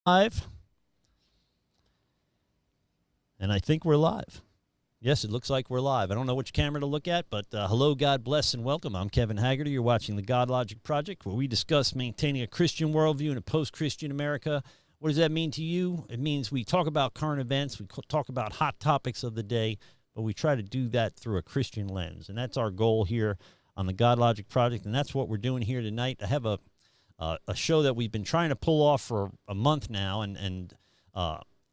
Live. And I think we're live. Yes, it looks like we're live. I don't know which camera to look at, but hello, God bless, and welcome. I'm Kevin Haggerty. You're watching the Godlogic Project, where we discuss maintaining a Christian worldview in a post-Christian America. What does that mean to you? It means we talk about current events, we talk about hot topics of the day, but we try to do that through a Christian lens. And that's our goal here on the Godlogic Project, and that's what we're doing here tonight. I have a show that we've been trying to pull off for a month now, and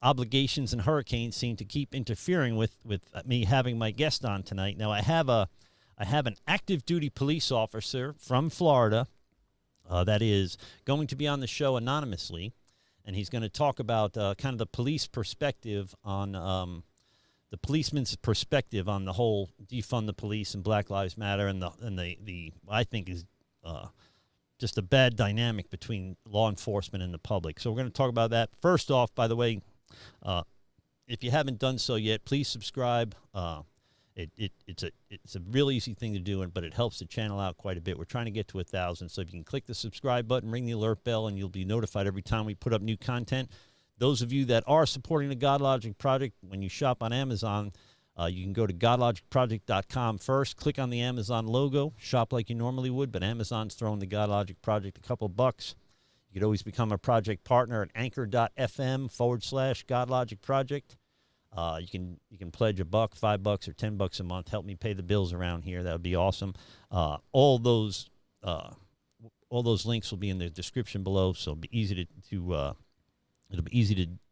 obligations and hurricanes seem to keep interfering with me having my guest on tonight. Now, I have an active duty police officer from Florida that is going to be on the show anonymously, and he's going to talk about kind of the police perspective on the policeman's perspective on the whole defund the police and Black Lives Matter, and the I think is just a bad dynamic between law enforcement and the public. So we're going to talk about that. First off, by the way, if you haven't done so yet, please subscribe. It's a real easy thing to do, but it helps the channel out quite a bit. We're trying to get to 1,000, so if you can click the subscribe button, ring the alert bell, and you'll be notified every time we put up new content. Those of you that are supporting the Godlogic Project, when you shop on Amazon, you can go to godlogicproject.com first, click on the Amazon logo, shop like you normally would, but Amazon's throwing the Godlogic Project a couple bucks. You could always become a project partner at anchor.fm/Godlogic Project. You can pledge $1, $5, or $10 a month. Help me pay the bills around here. That would be awesome. All those links will be in the description below, so it'll be easy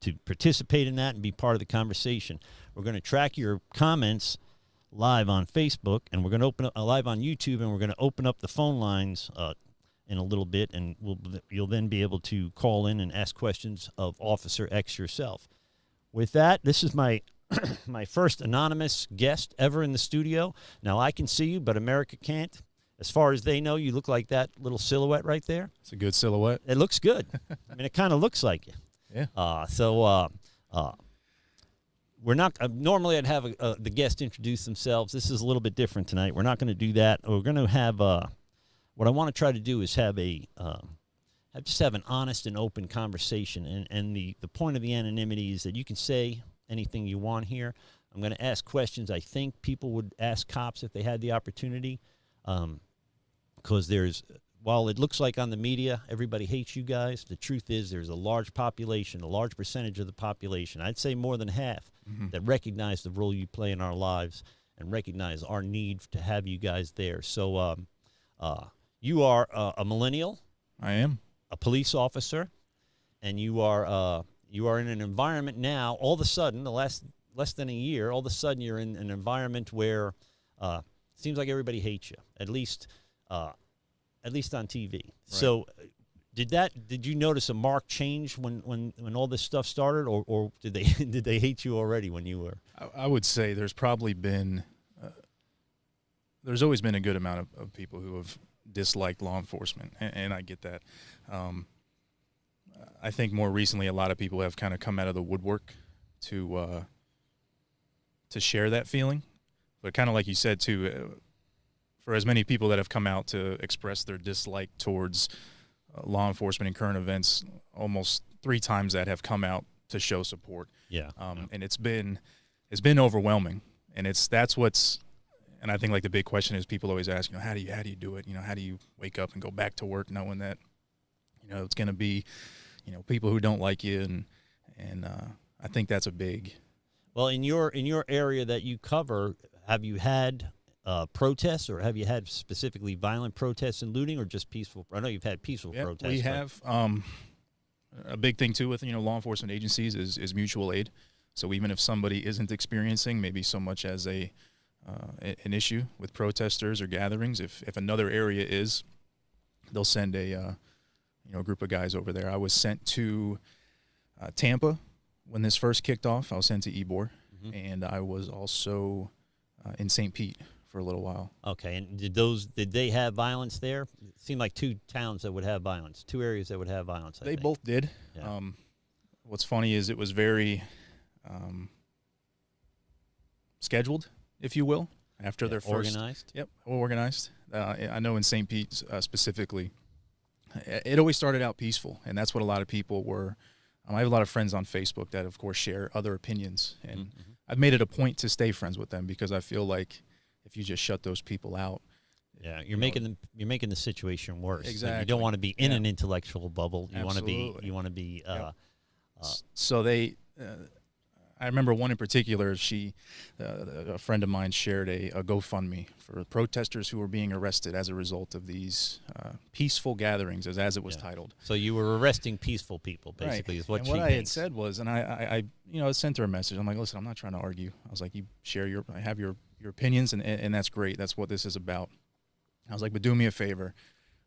to participate in that and be part of the conversation. We're going to track your comments live on Facebook, and we're going to open up live on YouTube, and we're going to open up the phone lines in a little bit, and you'll then be able to call in and ask questions of Officer X yourself. With that, this is my my first anonymous guest ever in the studio. Now, I can see you, but America can't. As far as they know, you look like that little silhouette right there. It's a good silhouette. It looks good. I mean, it kind of looks like you. Yeah. We're not normally I'd have the guest introduce themselves. This is a little bit different tonight. We're not going to do that. We're going to have what I want to try to do is have an honest and open conversation. And the point of the anonymity is that you can say anything you want here. I'm going to ask questions I think people would ask cops if they had the opportunity, because while it looks like on the media everybody hates you guys, the truth is there's a large population, a large percentage of the population, I'd say more than half, that recognize the role you play in our lives and recognize our need to have you guys there. So you are a millennial. I am. A police officer, and you are in an environment now, all of a sudden, the less than a year, all of a sudden you're in an environment where it seems like everybody hates you, at least on TV. Right. So did you notice a marked change when all this stuff started, or did they hate you already when you were? I would say there's probably been there's always been a good amount of people who have disliked law enforcement, and I get that. I think more recently a lot of people have kind of come out of the woodwork to share that feeling, but kind of like you said too, for as many people that have come out to express their dislike towards law enforcement and current events, almost 3 times that have come out to show support. Yeah. And it's been overwhelming, and that's what's. And I think like the big question is people always ask, how do you do it? How do you wake up and go back to work knowing that, it's going to be, people who don't like you, and I think that's a big. Well, in your area that you cover, have you had protests, or have you had specifically violent protests and looting, or just peaceful? I know you've had peaceful protests. We have. A big thing too with law enforcement agencies is mutual aid. So even if somebody isn't experiencing maybe so much as an issue with protesters or gatherings, if another area is, they'll send a group of guys over there. I was sent to Tampa when this first kicked off. I was sent to Ybor, and I was also in St. Pete for a little while. Okay, and did they have violence there? It seemed like 2 towns that would have violence, 2 areas that would have violence. They both did. Yeah. What's funny is it was very scheduled, if you will, after their first. Organized? Yep, organized. I know in St. Pete specifically, it always started out peaceful, and that's what a lot of people were I have a lot of friends on Facebook that, of course, share other opinions, and I've made it a point to stay friends with them because I feel like if you just shut those people out, yeah, you're making the situation worse. Exactly. You don't want to be in an intellectual bubble. You want to be. You want to be. So they. I remember one in particular. A friend of mine shared a GoFundMe for protesters who were being arrested as a result of these peaceful gatherings, as it was titled. So you were arresting peaceful people, basically, is what and she what I thinks. had said was, and I sent her a message. I'm like, listen, I'm not trying to argue. I was like, you share I have your opinions, and that's great. That's what this is about. I was like, but do me a favor.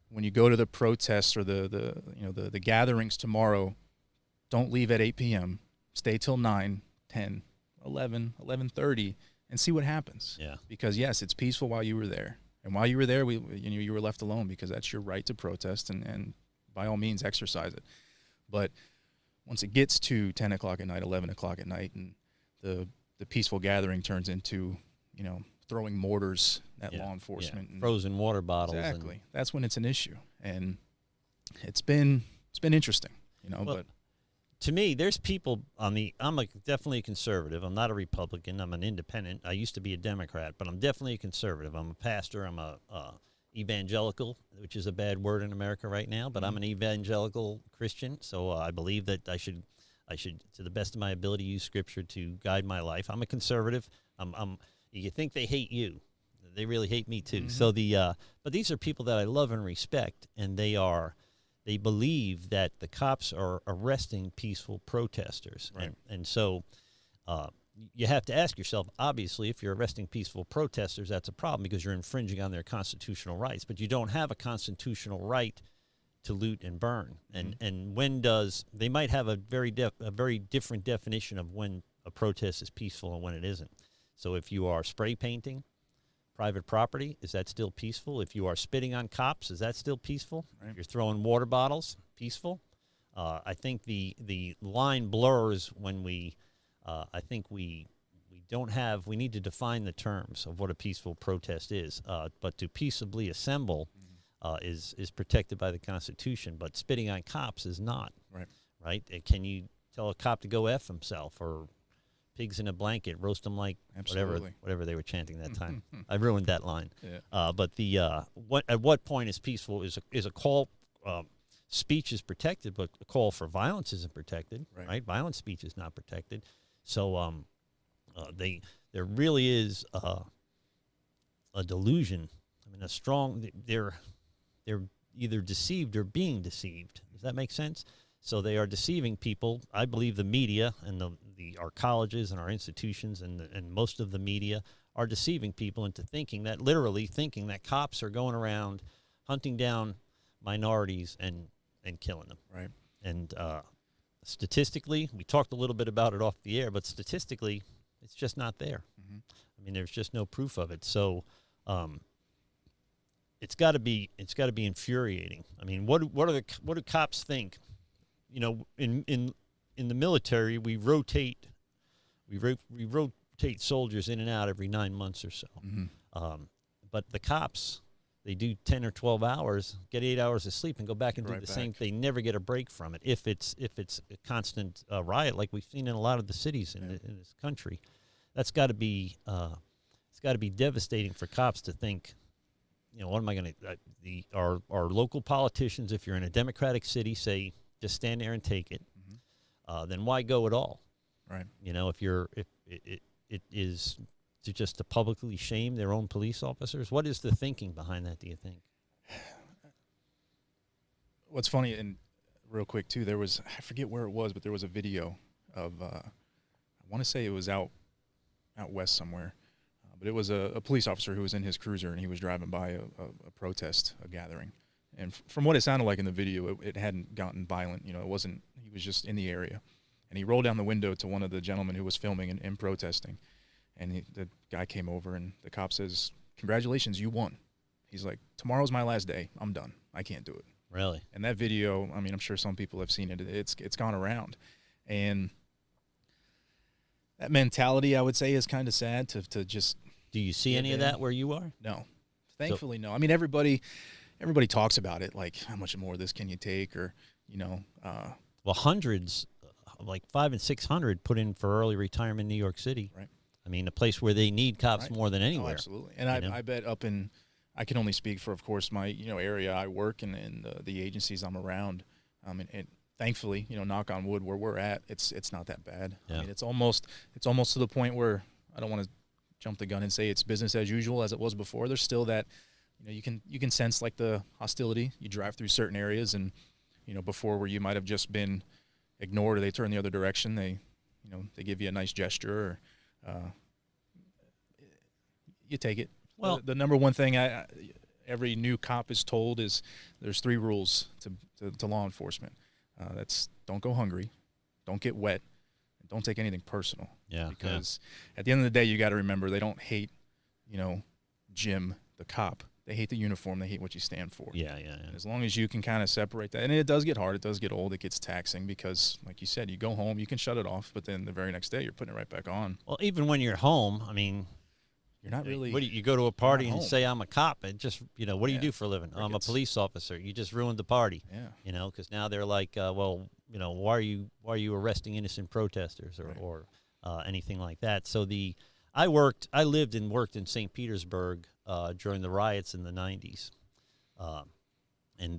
When you go to the protests or the gatherings tomorrow, don't leave at 8 p.m. Stay till 9, 10, 11, 11:30, and see what happens. Yeah. Because yes, it's peaceful while you were there, and while you were there, you were left alone because that's your right to protest, and by all means exercise it. But once it gets to 10 o'clock at night, 11 o'clock at night, and the peaceful gathering turns into throwing mortars at law enforcement, and frozen water bottles. Exactly. That's when it's an issue, and it's been interesting, but. To me, there's people I'm definitely a conservative. I'm not a Republican. I'm an independent. I used to be a Democrat, but I'm definitely a conservative. I'm a pastor. I'm a evangelical, which is a bad word in America right now, but I'm an evangelical Christian. So I believe that I should, to the best of my ability, use Scripture to guide my life. I'm a conservative. You think they hate you? They really hate me too. So but these are people that I love and respect, and they believe that the cops are arresting peaceful protesters. Right. And so you have to ask yourself, obviously, if you're arresting peaceful protesters, that's a problem because you're infringing on their constitutional rights. But you don't have a constitutional right to loot and burn. And when they might have a very different definition of when a protest is peaceful and when it isn't. So if you are spray painting private property, is that still peaceful? If you are spitting on cops, is that still peaceful? Right. If you're throwing water bottles, peaceful? I think the line blurs when we need to define the terms of what a peaceful protest is. But to peaceably assemble is protected by the Constitution, but spitting on cops is not. Right? Can you tell a cop to go F himself, or pigs in a blanket, roast them like whatever they were chanting that time? I ruined that line. Yeah. But at what point is peaceful is a call. Speech is protected, but a call for violence isn't protected. Right? Violent speech is not protected. So there really is a delusion. I mean, they're either deceived or being deceived. Does that make sense? So they are deceiving people. I believe the media and our colleges and our institutions and most of the media are deceiving people into thinking that cops are going around hunting down minorities and killing them. Right. And statistically, we talked a little bit about it off the air, but statistically, it's just not there. I mean, there's just no proof of it. So it's got to be infuriating. I mean, what do cops think? In the military, we rotate soldiers in and out every 9 months or so. But the cops, they do 10 or 12 hours, get 8 hours of sleep, and go back and do the same thing. They never get a break from it. If it's a constant riot, like we've seen in a lot of the cities in this country, that's got to be devastating for cops to think. What am I going to? Our local politicians, if you're in a Democratic city, say, just stand there and take it. Then why go at all? Right. If it is to publicly shame their own police officers, what is the thinking behind that, do you think? What's funny, and real quick too, there was, I forget where it was, but there was a video of I want to say it was out west somewhere, but it was a police officer who was in his cruiser and he was driving by a protest, a gathering. And from what it sounded like in the video, it hadn't gotten violent. It wasn't, he was just in the area. And he rolled down the window to one of the gentlemen who was filming and protesting. And the guy came over, and the cop says, "Congratulations, you won." He's like, "Tomorrow's my last day. I'm done. I can't do it." Really? And that video, I mean, I'm sure some people have seen it. It's gone around. And that mentality, I would say, is kind of sad to just... Do you see any of that where you are? No. Thankfully, no. I mean, everybody talks about it, like, how much more of this can you take, or, Well, hundreds like 500 and 600 put in for early retirement in New York City. Right. I mean, a place where they need cops Right. more than anywhere. Oh, absolutely. And I bet up in, I can only speak for, of course, my area I work in and the agencies I'm around. And thankfully, knock on wood, where we're at, it's not that bad. Yeah. I mean, it's almost to the point where I don't want to jump the gun and say it's business as usual as it was before. There's still that, you can sense like the hostility. You drive through certain areas and, before where you might have just been ignored or they turn the other direction, they give you a nice gesture or you take it. Well, the number one thing every new cop is told is there's 3 rules to law enforcement. That's don't go hungry, don't get wet, and don't take anything personal. Yeah. Because at the end of the day, you got to remember they don't hate, Jim, the cop. They hate the uniform. They hate what you stand for. Yeah. And as long as you can kind of separate that, and it does get hard, it does get old, it gets taxing because, like you said, you go home, you can shut it off, but then the very next day you're putting it right back on. Well, even when you're home, I mean, you're not really. What do you go to a party and home. say I'm a cop? And just what do you do for a living? I'm a police officer. You just ruined the party. Yeah. Because now they're like, why are you arresting innocent protesters or anything like that? So I lived and worked in St. Petersburg during the riots in the 90s, and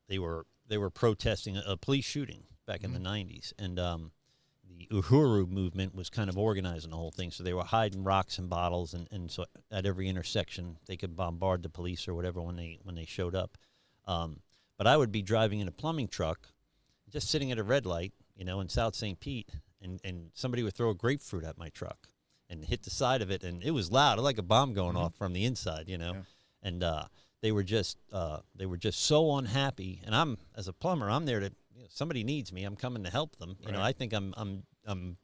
they were protesting a police shooting back in the 90s, and the Uhuru movement was kind of organizing the whole thing. So they were hiding rocks and bottles, and so at every intersection they could bombard the police or whatever when they showed up. But I would be driving in a plumbing truck, just sitting at a red light, in South St. Pete, and somebody would throw a grapefruit at my truck and hit the side of it, and it was loud, like a bomb going off from the inside, And they were just so unhappy. And I'm, as a plumber, I'm there to. Somebody needs me. I'm coming to help them. I think I'm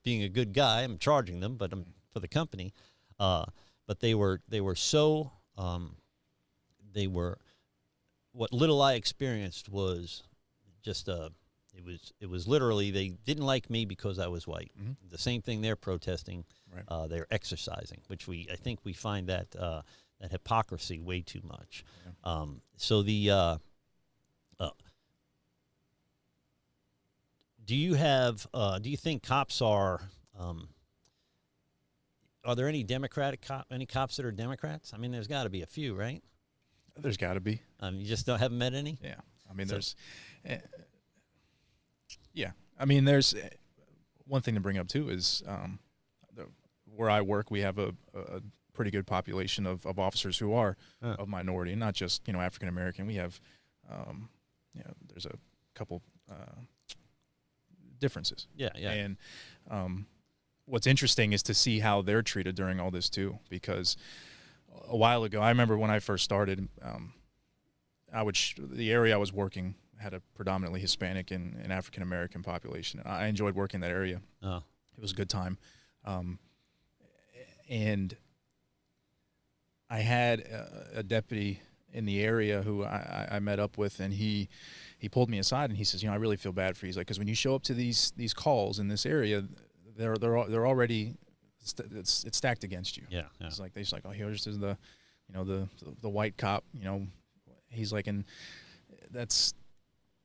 being a good guy. I'm charging them, but I'm for the company. But they were so what little I experienced was just it was literally they didn't like me because I was white. Mm-hmm. The same thing they're protesting. Right. They're exercising, which I think we find that hypocrisy way too much. Yeah. So the do you think cops are there any any cops that are Democrats? I mean, there's got to be a few, right? There's got to be. You just haven't met any? Yeah. I mean, there's yeah. I mean, there's one thing to bring up too is where I work, we have a pretty good population of officers who are of minority, and not just African American. We have there's a couple differences. Yeah. And what's interesting is to see how they're treated during all this too, because a while ago, I remember when I first started, the area I was working had a predominantly Hispanic and African American population. I enjoyed working in that area. Oh. It was a good time. And I had a deputy in the area who I met up with, and he pulled me aside and he says, I really feel bad for you. He's like, because when you show up to these calls in this area, they're already it's stacked against you. Yeah. It's like they're like, oh, here's the the white cop. He's like, and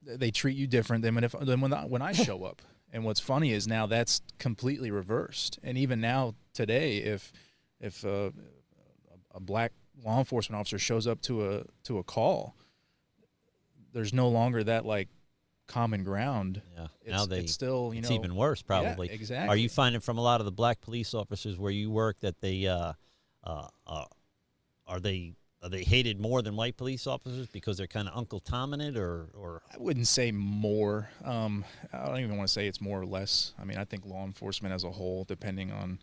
they treat you different than when I show up. And what's funny is now that's completely reversed. And even now today, if a black law enforcement officer shows up to a call, there's no longer that like common ground. Yeah. It's still it's even worse probably. Yeah, exactly. Are you finding from a lot of the black police officers where you work that they are they hated more than white police officers because they're kind of Uncle Tom in it, or I wouldn't say more. I don't even want to say it's more or less. I mean, I think law enforcement as a whole, depending on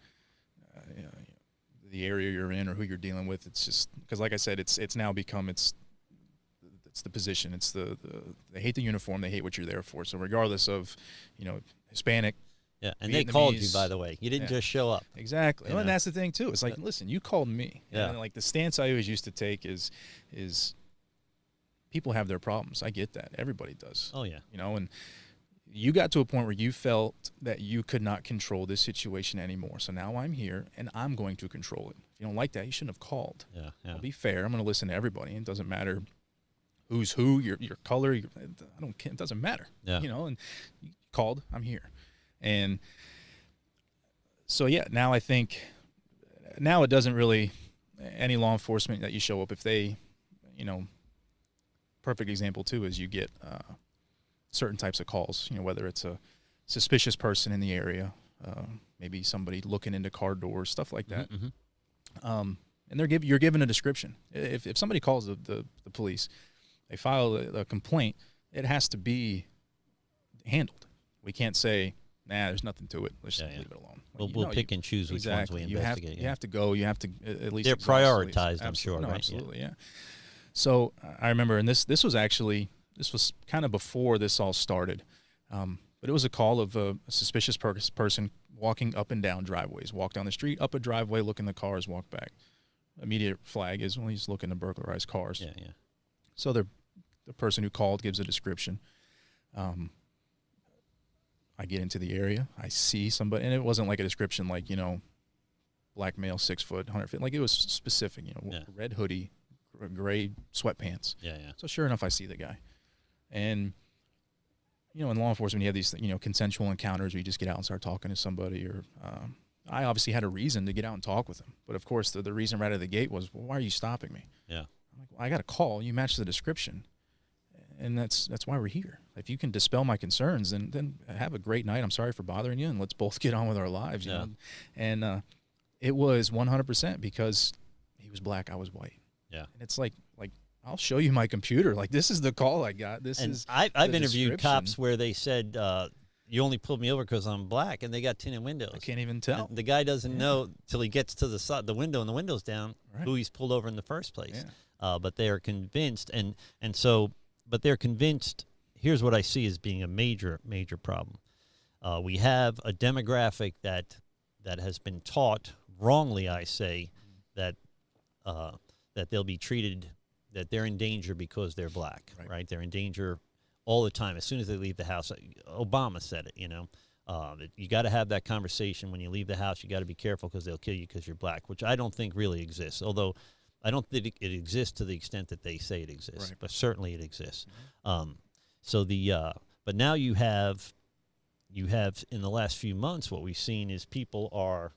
the area you're in or who you're dealing with, it's just because, like I said, it's now become it's the position. It's they hate the uniform. They hate what you're there for. So regardless of Hispanic. Yeah, and they called you, by the way. You didn't just show up. Exactly. And that's the thing, too. It's like, listen, you called me. Yeah. And like the stance I always used to take is people have their problems. I get that. Everybody does. Oh, yeah. And you got to a point where you felt that you could not control this situation anymore. So now I'm here, and I'm going to control it. If you don't like that, you shouldn't have called. Yeah. I'll be fair. I'm going to listen to everybody. It doesn't matter who's who, your color. I don't care. It doesn't matter. Yeah. You know, and you called, I'm here. And so, yeah, now I think now it doesn't really, any law enforcement that you show up, if they, you know, perfect example too is you get certain types of calls, you know, whether it's a suspicious person in the area, maybe somebody looking into car doors, stuff like that. Mm-hmm. And you're given a description. If somebody calls the police, they file a complaint, it has to be handled. We can't say, nah, there's nothing to it. Let's just leave it alone. We'll pick and choose which ones we investigate. You have to go. You have to at least. They're prioritized, I'm sure. No, right? absolutely, yeah. So I remember, and this was kind of before this all started, but it was a call of a suspicious person walking up and down driveways. Walk down the street, up a driveway, look in the cars, walk back. Immediate flag is when he's looking to burglarize cars. Yeah, yeah. So the person who called gives a description. I get into the area. I see somebody, and it wasn't like a description like, you know, black male, 6 foot, 100 feet. Like it was specific, you know, red hoodie, gray sweatpants. Yeah, yeah. So sure enough, I see the guy. And, you know, in law enforcement, you have these, you know, consensual encounters where you just get out and start talking to somebody. Or I obviously had a reason to get out and talk with him. But, of course, the reason right out of the gate was, well, why are you stopping me? Yeah. I'm like, well, I got a call. You match the description. And that's why we're here. If you can dispel my concerns, then have a great night. I'm sorry for bothering you, and let's both get on with our lives. You know? And it was 100% because he was black, I was white. Yeah. And it's like I'll show you my computer. Like, this is the call I got. I've interviewed cops where they said, you only pulled me over because I'm black, and they got tinted windows. I can't even tell. And the guy doesn't know till he gets to the window and the window's down who he's pulled over in the first place. Yeah. But they are convinced, but they're convinced. Here's what I see as being a major, major problem. We have a demographic that has been taught wrongly, I say, that they'll be treated, that they're in danger because they're black, right? They're in danger all the time. As soon as they leave the house, Obama said it, you know, that you got to have that conversation when you leave the house. You got to be careful because they'll kill you because you're black, which I don't think really exists. Although I don't think it exists to the extent that they say it exists, but certainly it exists. Mm-hmm. But now you have in the last few months, what we've seen is people are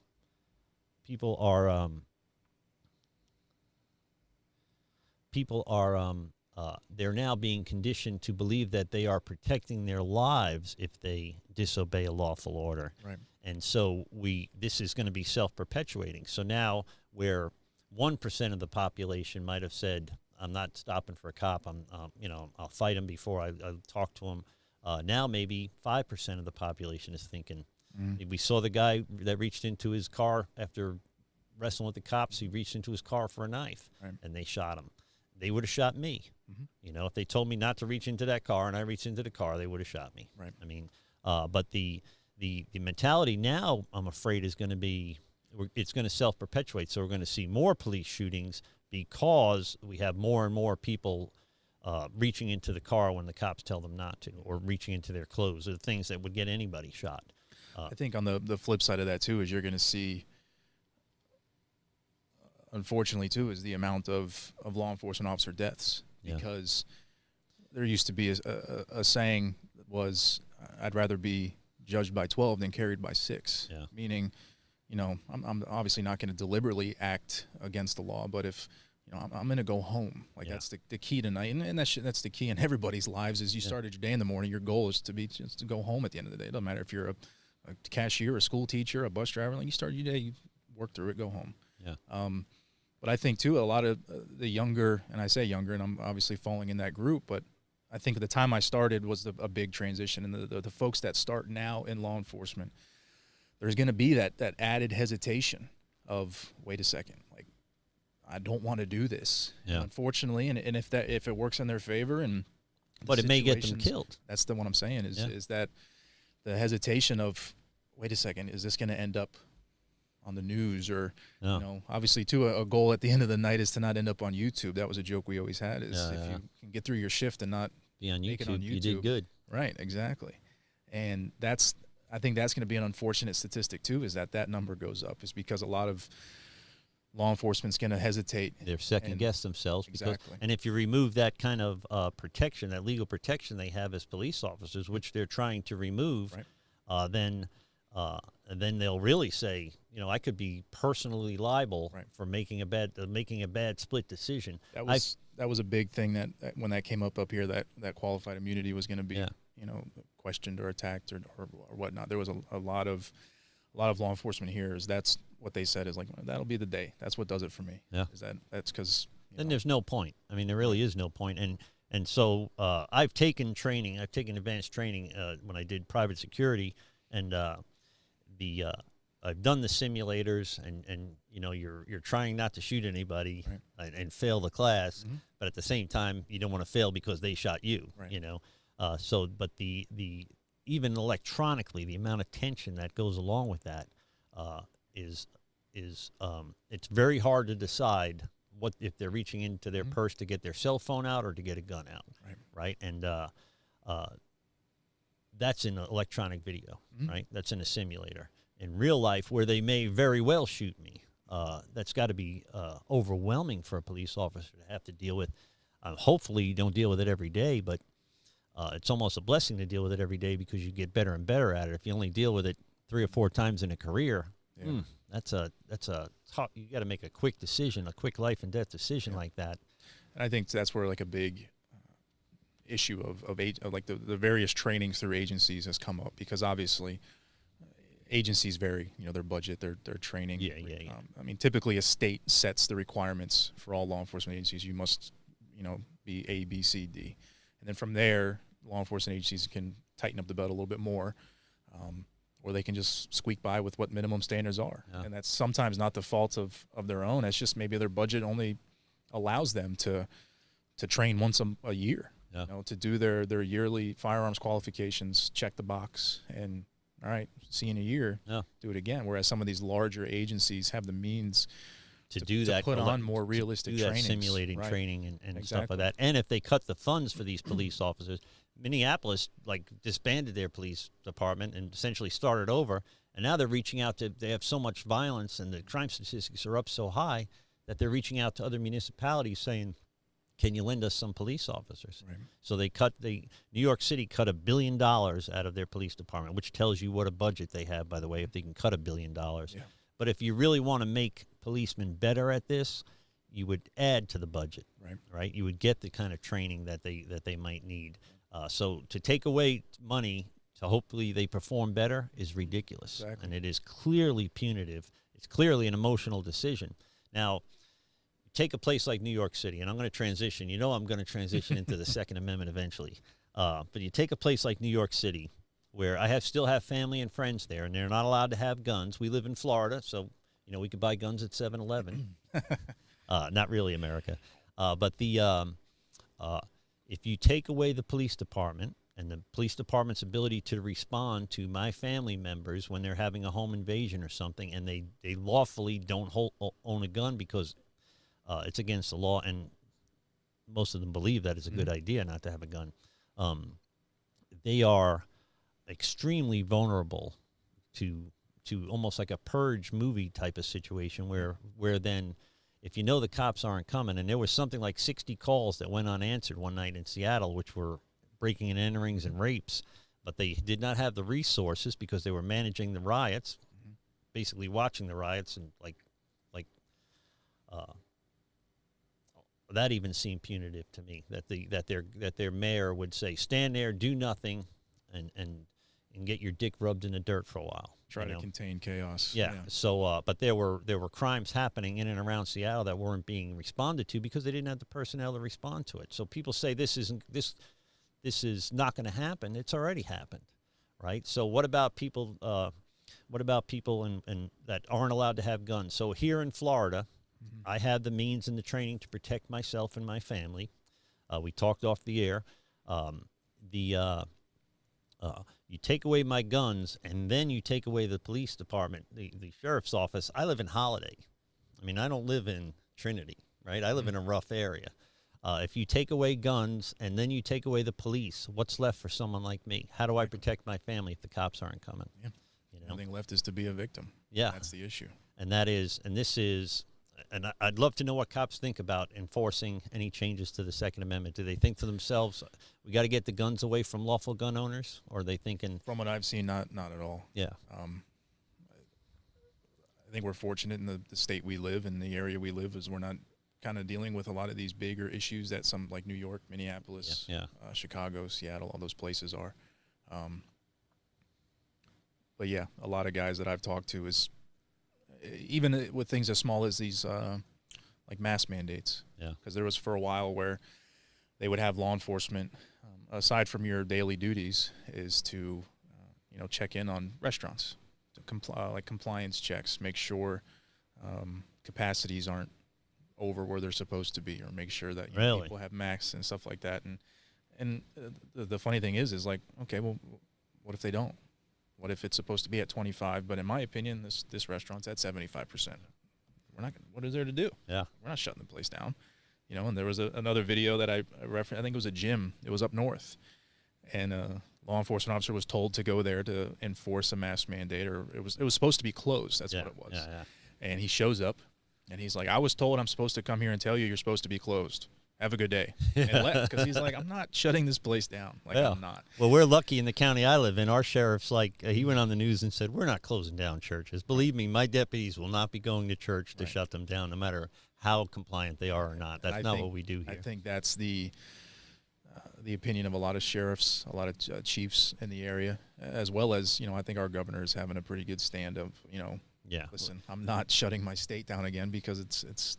they're now being conditioned to believe that they are protecting their lives if they disobey a lawful order. Right. And so this is going to be self-perpetuating. So now where 1% of the population might have said, I'm not stopping for a cop, I'll fight him before I talk to him. Now maybe 5% of the population is thinking, we saw the guy that reached into his car after wrestling with the cops. He reached into his car for a knife, and they shot him. They would have shot me. Mm-hmm. You know, if they told me not to reach into that car and I reached into the car, they would have shot me. Right. I mean, but the mentality now, I'm afraid, is going to be, it's going to self-perpetuate. So we're going to see more police shootings because we have more and more people reaching into the car when the cops tell them not to, or reaching into their clothes, or things that would get anybody shot. I think on the flip side of that, too, is you're going to see, unfortunately, too, is the amount of law enforcement officer deaths. Because there used to be a saying that was, I'd rather be judged by 12 than carried by 6. Yeah. Meaning, you know, I'm obviously not going to deliberately act against the law, but if, you know, I'm going to go home. Like, that's the key tonight. And that's the key in everybody's lives is you started your day in the morning. Your goal is to go home at the end of the day. It doesn't matter if you're a cashier, a school teacher, a bus driver. Like, you start your day, you work through it, go home. Yeah. But I think, too, a lot of the younger, and I say younger, and I'm obviously falling in that group, but I think at the time I started was a big transition. And the folks that start now in law enforcement, there's going to be that added hesitation of, wait a second, like, I don't want to do this. Yeah. Unfortunately, and if it works in their favor, but it may get them killed. That's what I'm saying is that the hesitation of, wait a second, is this going to end up on the news? Or, you know, obviously, too, a goal at the end of the night is to not end up on YouTube. That was a joke we always had, is if you can get through your shift and not be on make it on YouTube, you did good. Right, exactly. And I think that's going to be an unfortunate statistic, too, is that number goes up, is because a lot of law enforcement's going to hesitate. They're second-guess themselves. Exactly. And if you remove that kind of protection, that legal protection they have as police officers, which they're trying to remove, right. then they'll really say, I could be personally liable right. for making a bad split decision. That was a big thing that when that came up here, that qualified immunity was going to be questioned or attacked or whatnot. There was a lot of law enforcement here. That's what they said is like, that'll be the day. That's what does it for me. Yeah. That's because then there's no point. I mean, there really is no point. And so I've taken training. I've taken advanced training when I did private security, and I've done the simulators, and you're trying not to shoot anybody right. and fail the class, mm-hmm. but at the same time you don't want to fail because they shot you. Right. But the even electronically, the amount of tension that goes along with that is it's very hard to decide what if they're reaching into their mm-hmm. purse to get their cell phone out or to get a gun out, right? And that's in electronic video, mm-hmm. right? That's in a simulator. In real life, where they may very well shoot me, that's got to be overwhelming for a police officer to have to deal with. Hopefully, you don't deal with it every day, but it's almost a blessing to deal with it every day because you get better and better at it. If you only deal with it 3 or 4 times in a career, that's a tough. You got to make a quick decision, a quick life and death decision like that. And I think that's where like a big issue of like the various trainings through agencies has come up, because obviously agencies vary, their budget, their training. Yeah. I mean, typically a state sets the requirements for all law enforcement agencies. You must, be A, B, C, D. And then from there, law enforcement agencies can tighten up the belt a little bit more, or they can just squeak by with what minimum standards are. Yeah. And that's sometimes not the fault of their own. It's just maybe their budget only allows them to train once a year, to do their yearly firearms qualifications, check the box, and all right, see you in a year, do it again. Whereas some of these larger agencies have the means to do that, put on more realistic training, simulating training and stuff like that. And if they cut the funds for these police officers, Minneapolis disbanded their police department and essentially started over. And now they're reaching out they have so much violence and the crime statistics are up so high that they're reaching out to other municipalities saying, can you lend us some police officers? Right. So New York City cut $1 billion out of their police department, which tells you what a budget they have, by the way, if they can cut $1 billion. Yeah. But if you really want to make policemen better at this, you would add to the budget, right? You would get the kind of training that they might need. So to take away money to hopefully they perform better is ridiculous. Exactly. And it is clearly punitive. It's clearly an emotional decision. Now, take a place like New York City, and I'm going to transition. I'm going to transition into the Second Amendment eventually. But you take a place like New York City, where I still have family and friends there, and they're not allowed to have guns. We live in Florida, so we could buy guns at 7-Eleven. Not really America. But if you take away the police department and the police department's ability to respond to my family members when they're having a home invasion or something, and they lawfully don't own a gun because it's against the law, and most of them believe that it's a good idea not to have a gun, they are extremely vulnerable to almost like a Purge movie type of situation where then if the cops aren't coming, and there was something like 60 calls that went unanswered one night in Seattle, which were breaking and enterings and rapes, but they did not have the resources because they were managing the riots, basically watching the riots, and that even seemed punitive to me, that their mayor would say, stand there, do nothing, and get your dick rubbed in the dirt for a while. Try to contain chaos. Yeah. So, but there were crimes happening in and around Seattle that weren't being responded to because they didn't have the personnel to respond to it. So people say this is not going to happen. It's already happened, right? So what about people? And that aren't allowed to have guns? So here in Florida, I have the means and the training to protect myself and my family. We talked off the air. You take away my guns, and then you take away the police department, the sheriff's office. I live in Holiday. I mean, I don't live in Trinity, right? I live in a rough area. If you take away guns and then you take away the police, what's left for someone like me? How do I protect my family if the cops aren't coming? Yeah. Nothing left is to be a victim. Yeah. That's the issue. And this is, and I'd love to know what cops think about enforcing any changes to the Second Amendment. Do they think to themselves, we got to get the guns away from lawful gun owners? Or are they thinking... From what I've seen, not at all. Yeah. I think we're fortunate in the state we live, in the area we live, is we're not kind of dealing with a lot of these bigger issues that some, like New York, Minneapolis, Chicago, Seattle, all those places are. But yeah, a lot of guys that I've talked to is, even with things as small as these like mask mandates. Yeah. Because there was for a while where they would have law enforcement, aside from your daily duties, is to check in on restaurants, to like compliance checks, make sure capacities aren't over where they're supposed to be, or make sure that people have masks and stuff like that. And the funny thing is like, okay, well, what if they don't? What if it's supposed to be at 25, but in my opinion, this restaurant's at 75%? We're not. What is there to do? Yeah, we're not shutting the place down. And there was another video that I referenced. I think it was a gym. It was up north, and a law enforcement officer was told to go there to enforce a mask mandate, or it was supposed to be closed. That's what it was. Yeah. And he shows up, and he's like, "I was told I'm supposed to come here and tell you you're supposed to be closed. Have a good day," and left, because he's like, "I'm not shutting this place down. Like, I'm not." Well, we're lucky in the county I live in. Our sheriff's like, he went on the news and said, "We're not closing down churches. Believe me, my deputies will not be going to church to shut them down, no matter how compliant they are or not." That's not what we do here. I think that's the opinion of a lot of sheriffs, a lot of chiefs in the area, as well as, I think our governor is having a pretty good stand of, listen, I'm not shutting my state down again, because it's.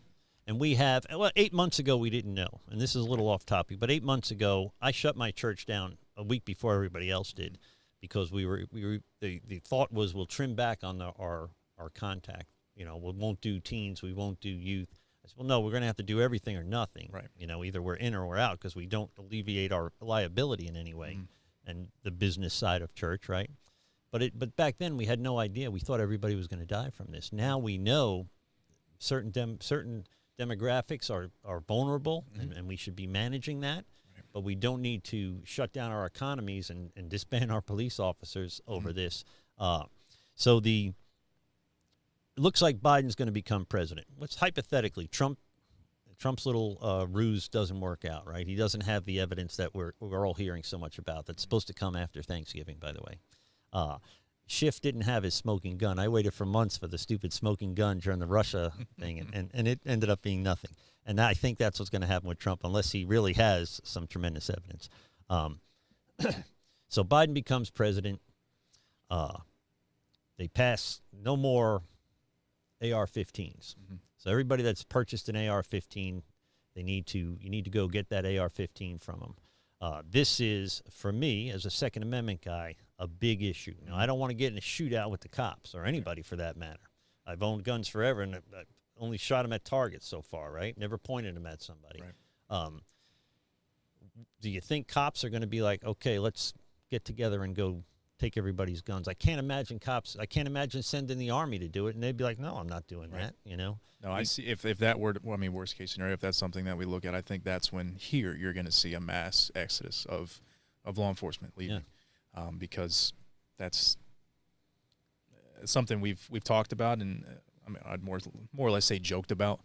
And we have, 8 months ago, we didn't know, and this is a little off topic, but 8 months ago, I shut my church down a week before everybody else did, because the thought was, we'll trim back on our contact. We won't do teens, we won't do youth. I said, well, no, we're going to have to do everything or nothing. Right. Either we're in or we're out, because we don't alleviate our liability in any way, and the business side of church, right? But back then, we had no idea. We thought everybody was going to die from this. Now we know certain demographics are vulnerable, and we should be managing that, but we don't need to shut down our economies and disband our police officers over this. So it looks like Biden's going to become president. Let's hypothetically, Trump's little ruse doesn't work out, right? He doesn't have the evidence that we're all hearing so much about. That's supposed to come after Thanksgiving, by the way. Schiff didn't have his smoking gun. I waited for months for the stupid smoking gun during the Russia thing, and it ended up being nothing. And I think that's what's going to happen with Trump, unless he really has some tremendous evidence. So Biden becomes president. They pass no more AR-15s. So everybody that's purchased an AR-15, you need to go get that AR-15 from them. This is, for me, as a Second Amendment guy, a big issue. Now, I don't want to get in a shootout with the cops, or anybody for that matter. I've owned guns forever, and I've only shot them at targets so far, right? Never pointed them at somebody. Right. Do you think cops are going to be like, okay, let's get together and go take everybody's guns? I can't imagine sending the Army to do it, and they'd be like, no, I'm not doing that, No, I see. If that were, worst case scenario, if that's something that we look at, I think that's when you're going to see a mass exodus of law enforcement leaving. Because that's something we've talked about, and I'd more or less say joked about.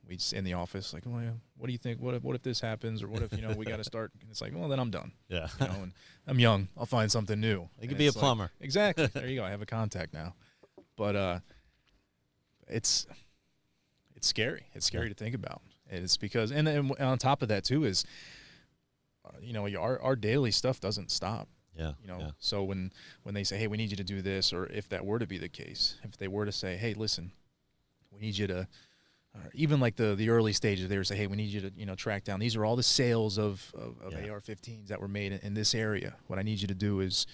We just in the office like, well, what do you think? What if this happens, or what if we got to start? And it's like, well, then I'm done. Yeah, and I'm young. I'll find something new. You could be a plumber. Like, exactly. There you go. I have a contact now. But it's scary. It's scary to think about. And it's because, and on top of that too is, our daily stuff doesn't stop. Yeah. So when they say, hey, we need you to do this, or if that were to be the case, if they were to say, hey, listen, we need you to, even like the early stages, they would say, hey, we need you to, track down. These are all the sales of AR-15s that were made in this area. What I need you to do is,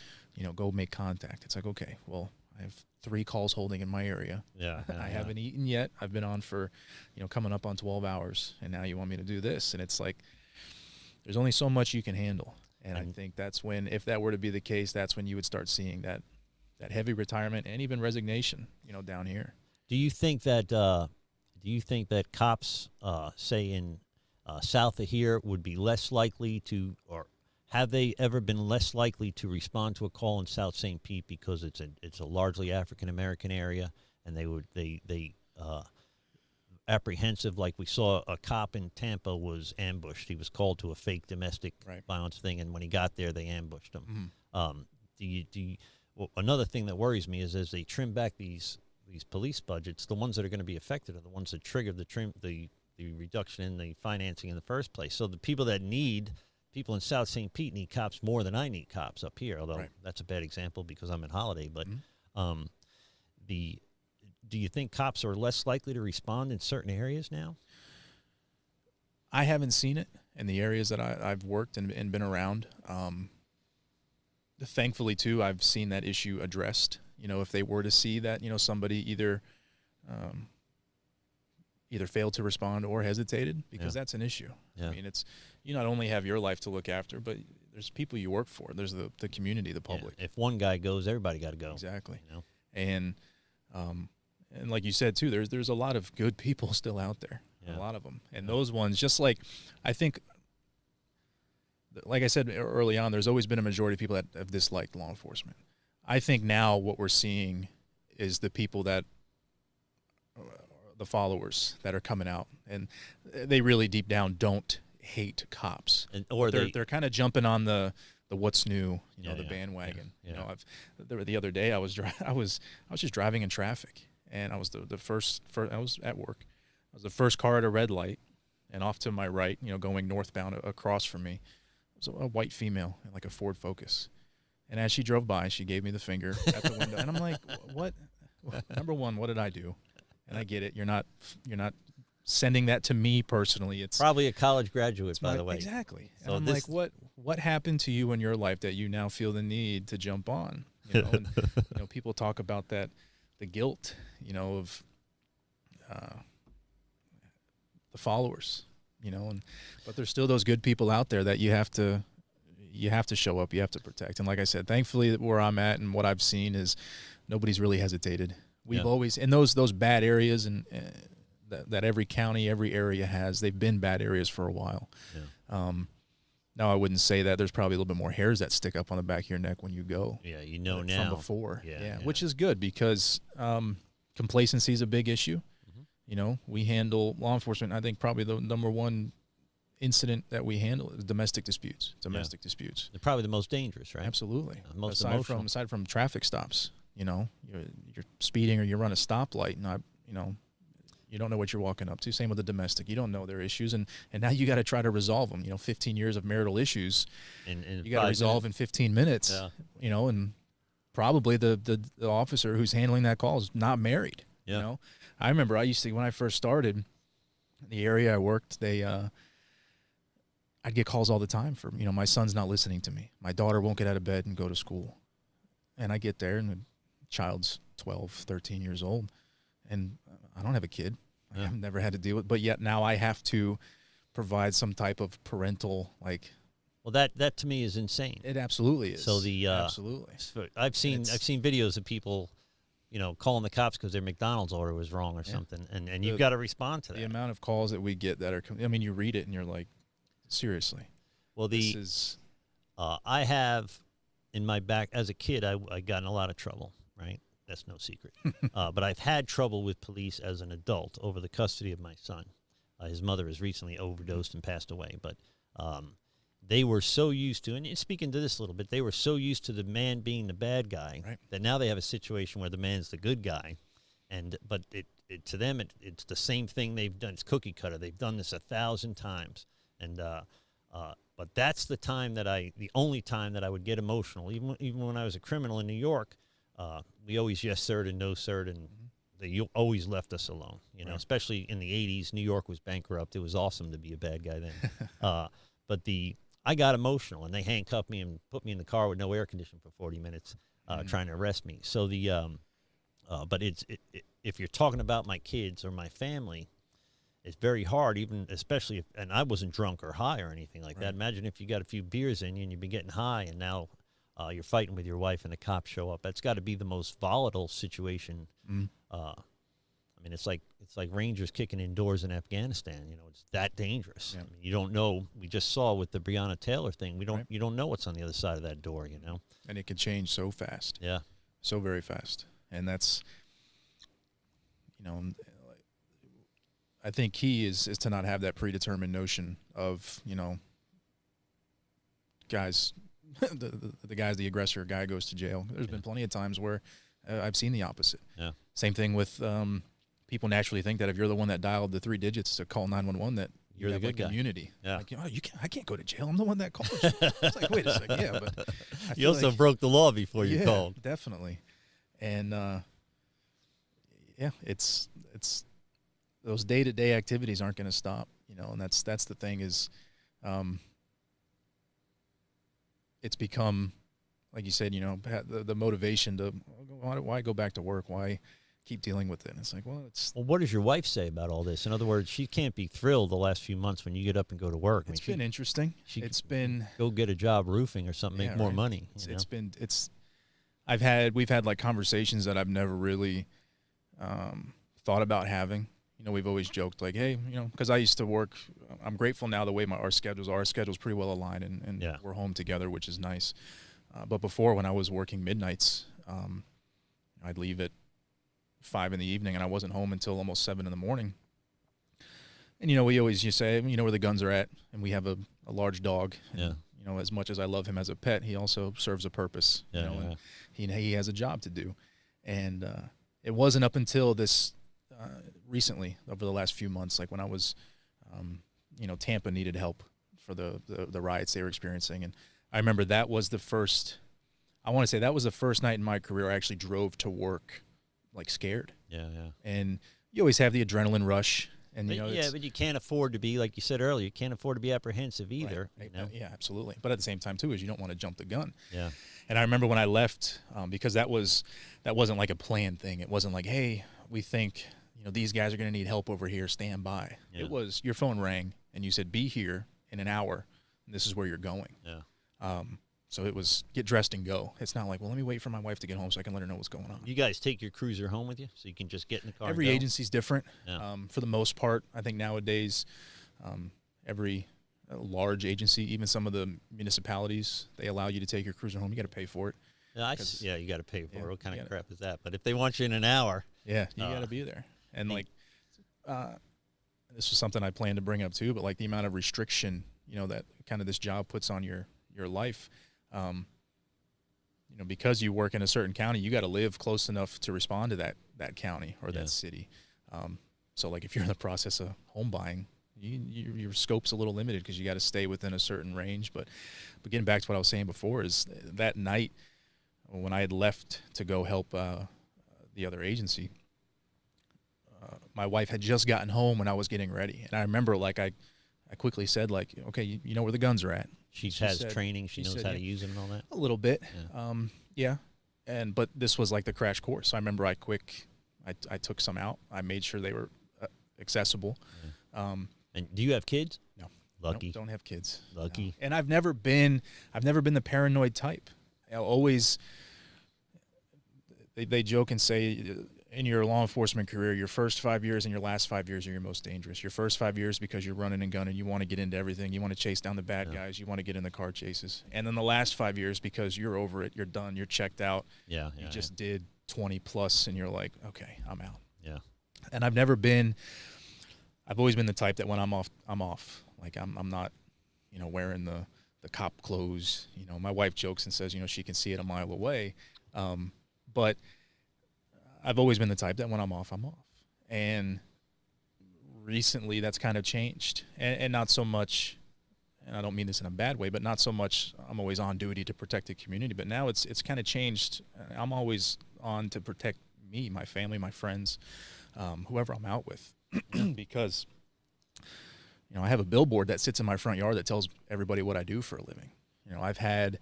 go make contact. It's like, okay, well, I have 3 calls holding in my area. Yeah. I haven't eaten yet. I've been on for, coming up on 12 hours, and now you want me to do this. And it's like, there's only so much you can handle. And I think that's when, if that were to be the case, that's when you would start seeing that heavy retirement and even resignation, down here. Do you think that cops, say in south of here, would be less likely to, or have they ever been less likely to respond to a call in South St. Pete because it's a largely African American area, and apprehensive. Like we saw a cop in Tampa was ambushed. He was called to a fake domestic violence thing, and when he got there, they ambushed him. Well, another thing that worries me is as they trim back these police budgets, the ones that are going to be affected are the ones that trigger the reduction in the financing in the first place. So the people in South St. Pete need cops more than I need cops up here, although that's a bad example because I'm in Holiday. But do you think cops are less likely to respond in certain areas now? I haven't seen it in the areas that I've worked and been around. Thankfully, too, I've seen that issue addressed. You know, if they were to see that, you know, somebody either failed to respond or hesitated, because that's an issue. I mean, it's, you not only have your life to look after, but there's people you work for. There's the community, the public. If one guy goes, everybody got to go. Exactly. You know? And like you said, too, there's a lot of good people still out there, a lot of them. And those ones, just like, I think, like I said early on, there's always been a majority of people that have disliked law enforcement. I think now what we're seeing is the people that, the followers that are coming out, and they really deep down don't hate cops. Or they're kind of jumping on the what's new, you know, the bandwagon. You know, the other day I was just driving in traffic, and I was the first I was at work. I was the first car at a red light, and off to my right, you know, going northbound across from me, was a white female in like a Ford Focus. And as she drove by, she gave me the finger at the window, and I'm like, what? Number one, what did I do? And I get it. You're not sending that to me personally. It's probably a college graduate, by the way. Exactly. So and I'm like, what happened to you in your life that you now feel the need to jump on? You know, and, you know, people talk about that, the guilt, you know, of the followers, you know, but there's still those good people out there that you have to show up, you have to protect. And like I said, thankfully where I'm at and what I've seen is nobody's really hesitated. We've always, in those bad areas and that every county, every area has, they've been bad areas for a while. Now I wouldn't say that. There's probably a little bit more hairs that stick up on the back of your neck when you go. Yeah, you know now. From before. Which is good because complacency is a big issue. You know, we handle law enforcement. I think probably the number one incident that we handle is domestic disputes. Disputes. They're probably the most dangerous, right? Absolutely. Most aside from traffic stops. You know, you're speeding or you run a stoplight, and you don't know what you're walking up to. Same with the domestic. You don't know their issues, and now you got to try to resolve them. You know, 15 years of marital issues, you got to resolve in 15 minutes. You know, and probably the officer who's handling that call is not married. You know, I remember when I first started in the area I worked, I'd get calls all the time for, you know, my son's not listening to me. My daughter won't get out of bed and go to school. And I get there, and the child's 12, 13 years old, and I don't have a kid. I've never had to deal with, but yet now I have to provide some type of parental, like. Well, that to me is insane. It absolutely is. So absolutely. I've seen videos of people, you know, calling the cops because their McDonald's order was wrong or something, and you've got to respond to that. The amount of calls that we get that are, I mean, you read it and you're like, seriously. Well, I have. In my back, as a kid, I got in a lot of trouble, right? That's no secret. But I've had trouble with police as an adult over the custody of my son. His mother has recently overdosed and passed away. But they were so used to, and speaking to this a little bit, they were so used to the man being the bad guy that now they have a situation where the man's the good guy. But to them, it's the same thing they've done. It's cookie cutter. They've done this 1,000 times. But that's the only time that I would get emotional. Even when I was a criminal in New York, we always yes sir and no sir, and they always left us alone. You know, especially in the '80s, New York was bankrupt. It was awesome to be a bad guy then. But I got emotional, and they handcuffed me and put me in the car with no air conditioning for 40 minutes, trying to arrest me. So but if you're talking about my kids or my family. It's very hard, especially and I wasn't drunk or high or anything like that. Imagine if you got a few beers in you and you've been getting high, and now you're fighting with your wife and the cops show up. That's got to be the most volatile situation. I mean, it's like Rangers kicking indoors in Afghanistan. You know, it's that dangerous. I mean, you don't know. We just saw with the Breonna Taylor thing. You don't know what's on the other side of that door. You know, and it can change so fast. So very fast, and that's, you know. I think key is to not have that predetermined notion of, you know, guys, the guy's the aggressor, guy goes to jail. There's been plenty of times where I've seen the opposite. Yeah. Same thing with people naturally think that if you're the one that dialed the 3 digits to call 911, that you're the good guy. Immunity. Yeah. Like, oh, I can't go to jail. I'm the one that calls. It's like, wait a second. Yeah, but you also broke the law before you called. Definitely. And it's those day-to-day activities aren't going to stop, you know, and that's the thing is, it's become, like you said, you know, the motivation to why go back to work? Why keep dealing with it? And it's like, well, what does your wife say about all this? In other words, she can't be thrilled the last few months when you get up and go to work. It's been interesting. It's been go get a job roofing or something, make more money. We've had like conversations that I've never really thought about having. You know, we've always joked like, hey, you know, because I used to work. I'm grateful now the way our schedules are. Our schedule's pretty well aligned, and we're home together, which is nice. But before, when I was working midnights, I'd leave at 5 in the evening, and I wasn't home until almost 7 in the morning. And, you know, you say, you know where the guns are at, and we have a large dog. And, you know, as much as I love him as a pet, he also serves a purpose. You know, and he has a job to do. And it wasn't up until this recently, over the last few months, like when I was, you know, Tampa needed help for the riots they were experiencing. And I remember that was the first night in my career I actually drove to work like scared. Yeah. And you always have the adrenaline rush. And you know, but you can't afford to be, like you said earlier, you can't afford to be apprehensive either. Right. You know? Yeah, absolutely. But at the same time too, is you don't want to jump the gun. Yeah. And I remember when I left, because that wasn't like a planned thing. It wasn't like, hey, we think, you know, these guys are going to need help over here, stand by. Yeah. It was your phone rang and you said, be here in an hour, and this is where you're going. Yeah. So it was get dressed and go. It's not like, well, let me wait for my wife to get home so I can let her know what's going on. You guys take your cruiser home with you so you can just get in the car? Every and go? agency's different. Yeah. For the most part, I think nowadays every large agency, even some of the municipalities, they allow you to take your cruiser home. You got to pay for it. Yeah, you got to pay for it. What kind of crap is that? But if they want you in an hour. Yeah, you got to be there. And like this was something I planned to bring up too, but like the amount of restriction, you know, that kind of this job puts on your life. You know, because you work in a certain county, you got to live close enough to respond to that county or that city. So like if you're in the process of home buying, your scope's a little limited because you got to stay within a certain range. But getting back to what I was saying before is that night when I had left to go help the other agency, my wife had just gotten home when I was getting ready. And I remember like I quickly said like, okay, you know where the guns are at. She has training. She knows how to use them and all that. A little bit. Yeah. But this was like the crash course. So I remember I took some out. I made sure they were accessible. Yeah. And do you have kids? No. Lucky. Don't have kids. Lucky. No. And I've never been the paranoid type. I'll always, they joke and say, in your law enforcement career, your first 5 years and your last 5 years are your most dangerous. Your first 5 years because you're running and gunning, you want to get into everything, you want to chase down the bad guys, you want to get in the car chases. And then the last 5 years because you're over it, you're done, you're checked out. You just did 20 plus and you're like, okay, I'm out. Yeah. And I've always been the type that when I'm off, I'm off. Like I'm not, you know, wearing the cop clothes. You know, my wife jokes and says, you know, she can see it a mile away. But I've always been the type that when I'm off, I'm off. And recently that's kind of changed. And not so much, and I don't mean this in a bad way, but not so much I'm always on duty to protect the community. But now it's kind of changed. I'm always on to protect me, my family, my friends, whoever I'm out with. Because, you know, I have a billboard that sits in my front yard that tells everybody what I do for a living. You know, I've had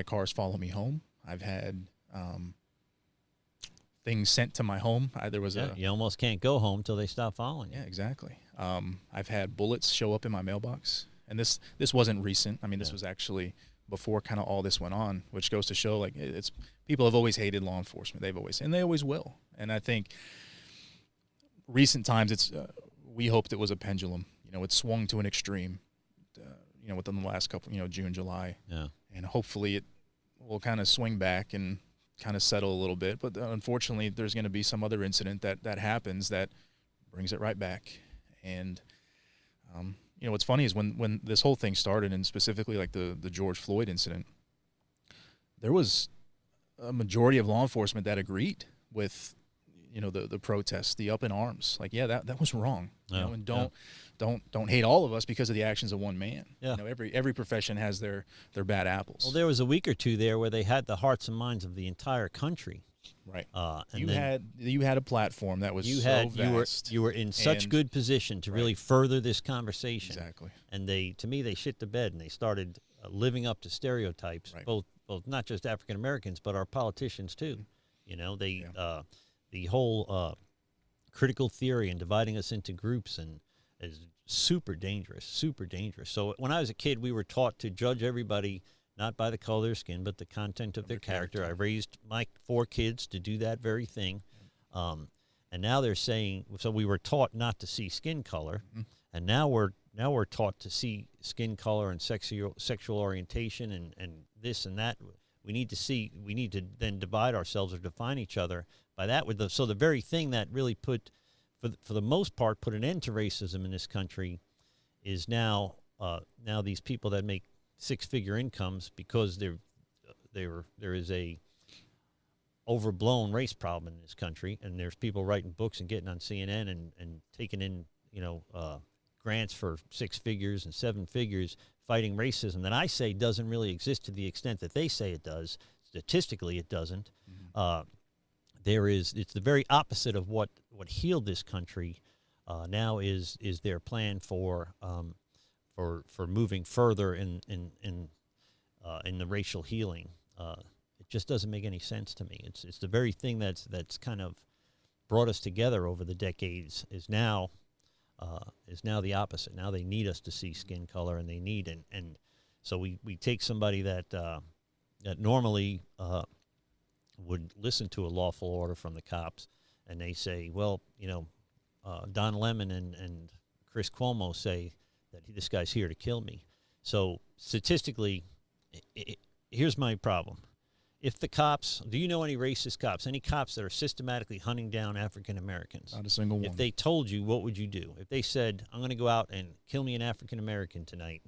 cars follow me home. I've had things sent to my home. You almost can't go home till they stop following you. Yeah, exactly. I've had bullets show up in my mailbox, and this wasn't recent. I mean, this was actually before kind of all this went on, which goes to show like it's people have always hated law enforcement. They always will. And I think recent times we hoped it was a pendulum. You know, it swung to an extreme. You know, within the last couple, you know, June, July. Yeah. And hopefully it will kind of swing back and kind of settle a little bit. But unfortunately, there's going to be some other incident that happens that brings it right back. And what's funny is when this whole thing started, and specifically like the George Floyd incident, there was a majority of law enforcement that agreed with the protests, the up in arms. Like, yeah, that was wrong. And don't hate all of us because of the actions of one man. Yeah. Every profession has their bad apples. Well, there was a week or two there where they had the hearts and minds of the entire country. Right. And you had a platform that was vast. You were in such good position to really further this conversation. Exactly. And to me they shit the bed and they started living up to stereotypes, both not just African Americans but our politicians too. The whole critical theory and dividing us into groups is super dangerous, super dangerous. So when I was a kid, we were taught to judge everybody not by the color of their skin, but the content of their character. I raised my 4 kids to do that very thing. And now they're saying, so we were taught not to see skin color, and now we're taught to see skin color and sexual orientation and this and that. We need to then divide ourselves or define each other by that. So the very thing that really for the most part put an end to racism in this country is now these people that make 6-figure incomes because there is a overblown race problem in this country, and there's people writing books and getting on CNN and taking in grants for 6 figures and 7 figures fighting racism that I say doesn't really exist to the extent that they say it does. Statistically, it doesn't. It's the very opposite of what healed this country. Now is their plan for moving further in the racial healing. It just doesn't make any sense to me. It's the very thing that's kind of brought us together over the decades is now the opposite. Now they need us to see skin color, and they need and so we take somebody that normally would listen to a lawful order from the cops, and they say, well, Don Lemon and Chris Cuomo say that this guy's here to kill me. So statistically, here's my problem. If the cops, do you know any racist cops, any cops that are systematically hunting down African Americans? Not a single one. If they told you, what would you do? If they said, I'm going to go out and kill me an African American tonight,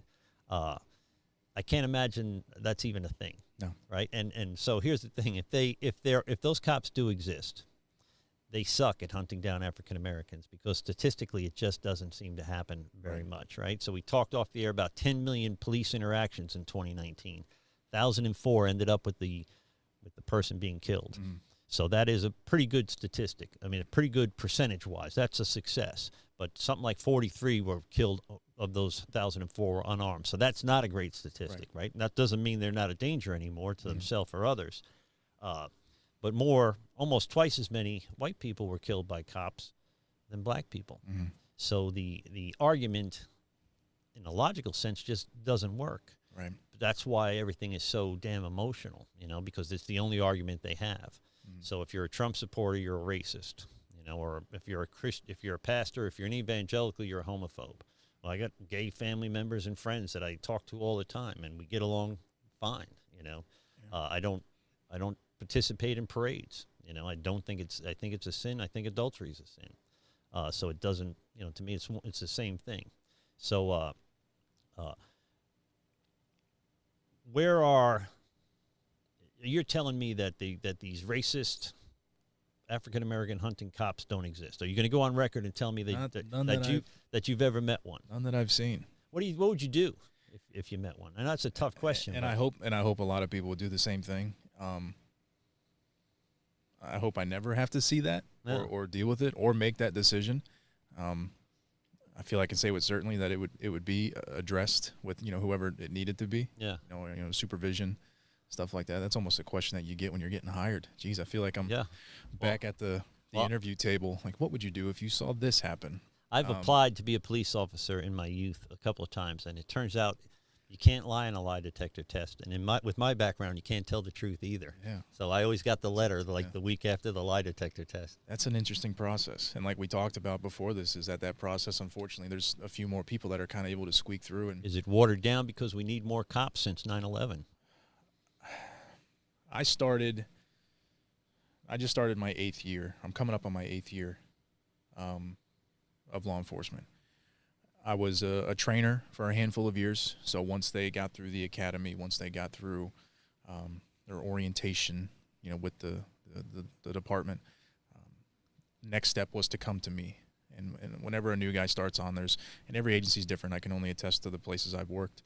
I can't imagine that's even a thing. No. Right? And so here's the thing. If those cops do exist, they suck at hunting down African Americans because statistically it just doesn't seem to happen very much, right? So we talked off the air about 10 million police interactions in 2019. 1,004 ended up with the person being killed. So that is a pretty good statistic. I mean, a pretty good percentage-wise. That's a success. But something like 43 were killed of those 1,004 were unarmed. So that's not a great statistic, right? That doesn't mean they're not a danger anymore to themselves or others. But almost twice as many white people were killed by cops than black people. So the argument, in a logical sense, just doesn't work. Right. That's why everything is so damn emotional, because it's the only argument they have. So if you're a Trump supporter, you're a racist, or if you're a if you're a pastor, if you're an evangelical, you're a homophobe. Well, I got gay family members and friends that I talk to all the time, and we get along fine. I don't participate in parades. I think it's a sin. I think adultery is a sin. So it doesn't, to me, it's the same thing. So you're telling me that these racist African American hunting cops don't exist? Are you going to go on record and tell me that you've ever met one? None that I've seen. What would you do if you met one? And that's a tough question. And I hope a lot of people will do the same thing. I hope I never have to see that or deal with it or make that decision. I feel I can say with certainty that it would be addressed with whoever it needed to be. Yeah. Supervision, stuff like that. That's almost a question that you get when you're getting hired. Geez, I feel like I'm back at the interview table. Like, what would you do if you saw this happen? I've applied to be a police officer in my youth a couple of times, and it turns out you can't lie on a lie detector test. And with my background, you can't tell the truth either. Yeah. So I always got the letter the week after the lie detector test. That's an interesting process. And like we talked about before this, is that process, unfortunately, there's a few more people that are kind of able to squeak through. And is it watered down because we need more cops since 9/11? I just started my 8th year. I'm coming up on my 8th year of law enforcement. I was a trainer for a handful of years. So once they got through the academy, once they got through their orientation, with the department, next step was to come to me. And whenever a new guy starts on, and every agency is different. I can only attest to the places I've worked.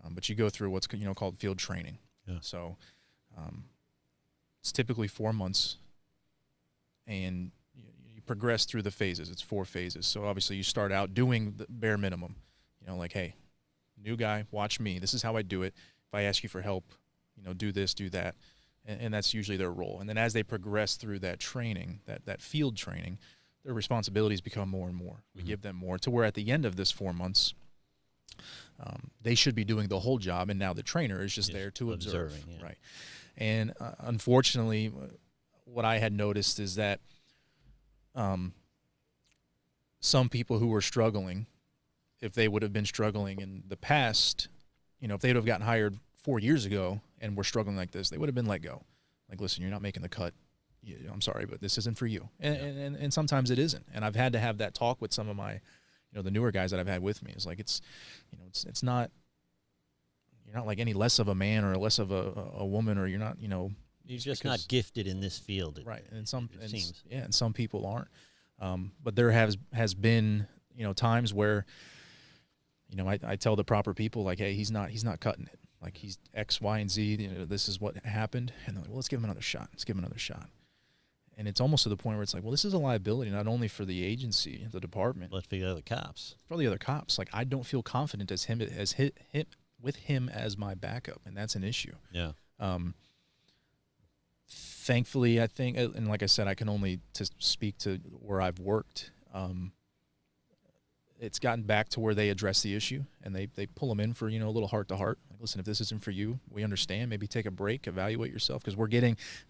But you go through what's called field training. Yeah. So it's typically 4 months, and you progress through the phases. It's 4 phases. So obviously you start out doing the bare minimum. Like, hey, new guy, watch me. This is how I do it. If I ask you for help, do this, do that. And that's usually their role. And then as they progress through that training, that field training, their responsibilities become more and more. We give them more to where at the end of this 4 months, they should be doing the whole job, and now the trainer is just there to observe. Yeah. Right. And unfortunately, what I had noticed is that some people who were struggling, if they would have been struggling in the past, if they would have gotten hired 4 years ago and were struggling like this, they would have been let go. Like, listen, you're not making the cut. I'm sorry, but this isn't for you. And sometimes it isn't. And I've had to have that talk with some of my, the newer guys that I've had with me. It's like, it's not, you're not like any less of a man or less of a woman, or you're not, you're just not gifted in this field. Right. And some people aren't. But there has been, times where, I tell the proper people, like, hey, he's not cutting it. Like, he's X, Y, and Z. This is what happened. And they're like, well, let's give him another shot. Let's give him another shot. And it's almost to the point where it's like, well, this is a liability not only for the agency, the department, but for the other cops. For the other cops. Like, I don't feel confident with him as my backup, and that's an issue. Yeah. Thankfully, I think, and like I said, I can only speak to where I've worked. It's gotten back to where they address the issue, and they pull them in for, a little heart-to-heart. Like, listen, if this isn't for you, we understand. Maybe take a break, evaluate yourself, because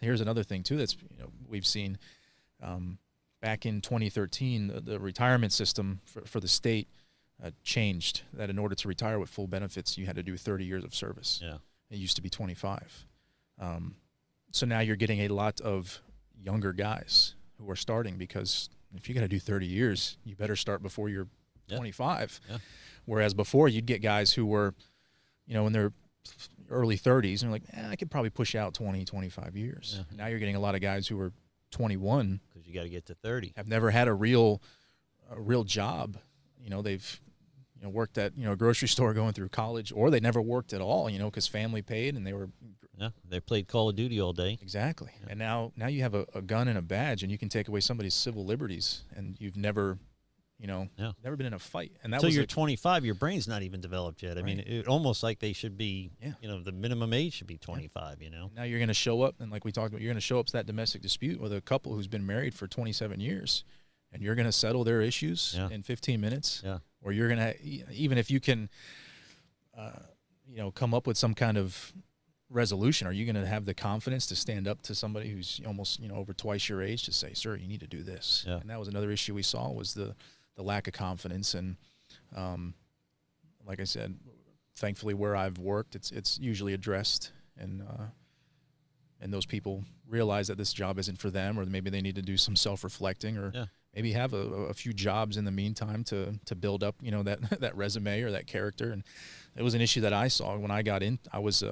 here's another thing, too, that's, we've seen back in 2013, the retirement system for the state changed, that in order to retire with full benefits, you had to do 30 years of service. Yeah. It used to be 25. So now you're getting a lot of younger guys who are starting, because if you got to do 30 years, you better start before you're 25. Yeah. Whereas before, you'd get guys who were, in their early 30s, and they're like, I could probably push out 20, 25 years. Yeah. Now you're getting a lot of guys who are 21. Because you got to get to 30. Have never had a real job. They've worked at a grocery store going through college, or they never worked at all, because family paid, and they played Call of Duty all day. Exactly. Yeah. And now you have a gun and a badge, and you can take away somebody's civil liberties, and you've never never been in a fight. And that until you're 25, your brain's not even developed yet. I mean, it almost like they should be, the minimum age should be 25, Now you're going to show up, and like we talked about, you're going to show up to that domestic dispute with a couple who's been married for 27 years, and you're going to settle their issues in 15 minutes. Yeah. Or you're going to, even if you can, come up with some kind of resolution, are you going to have the confidence to stand up to somebody who's almost, over twice your age to say, sir, you need to do this? Yeah. And that was another issue we saw, was the lack of confidence. And like I said, thankfully where I've worked, it's usually addressed, and those people realize that this job isn't for them, or maybe they need to do some self-reflecting, or maybe have a few jobs in the meantime to build up, that resume or that character. And it was an issue that I saw when I got in. I was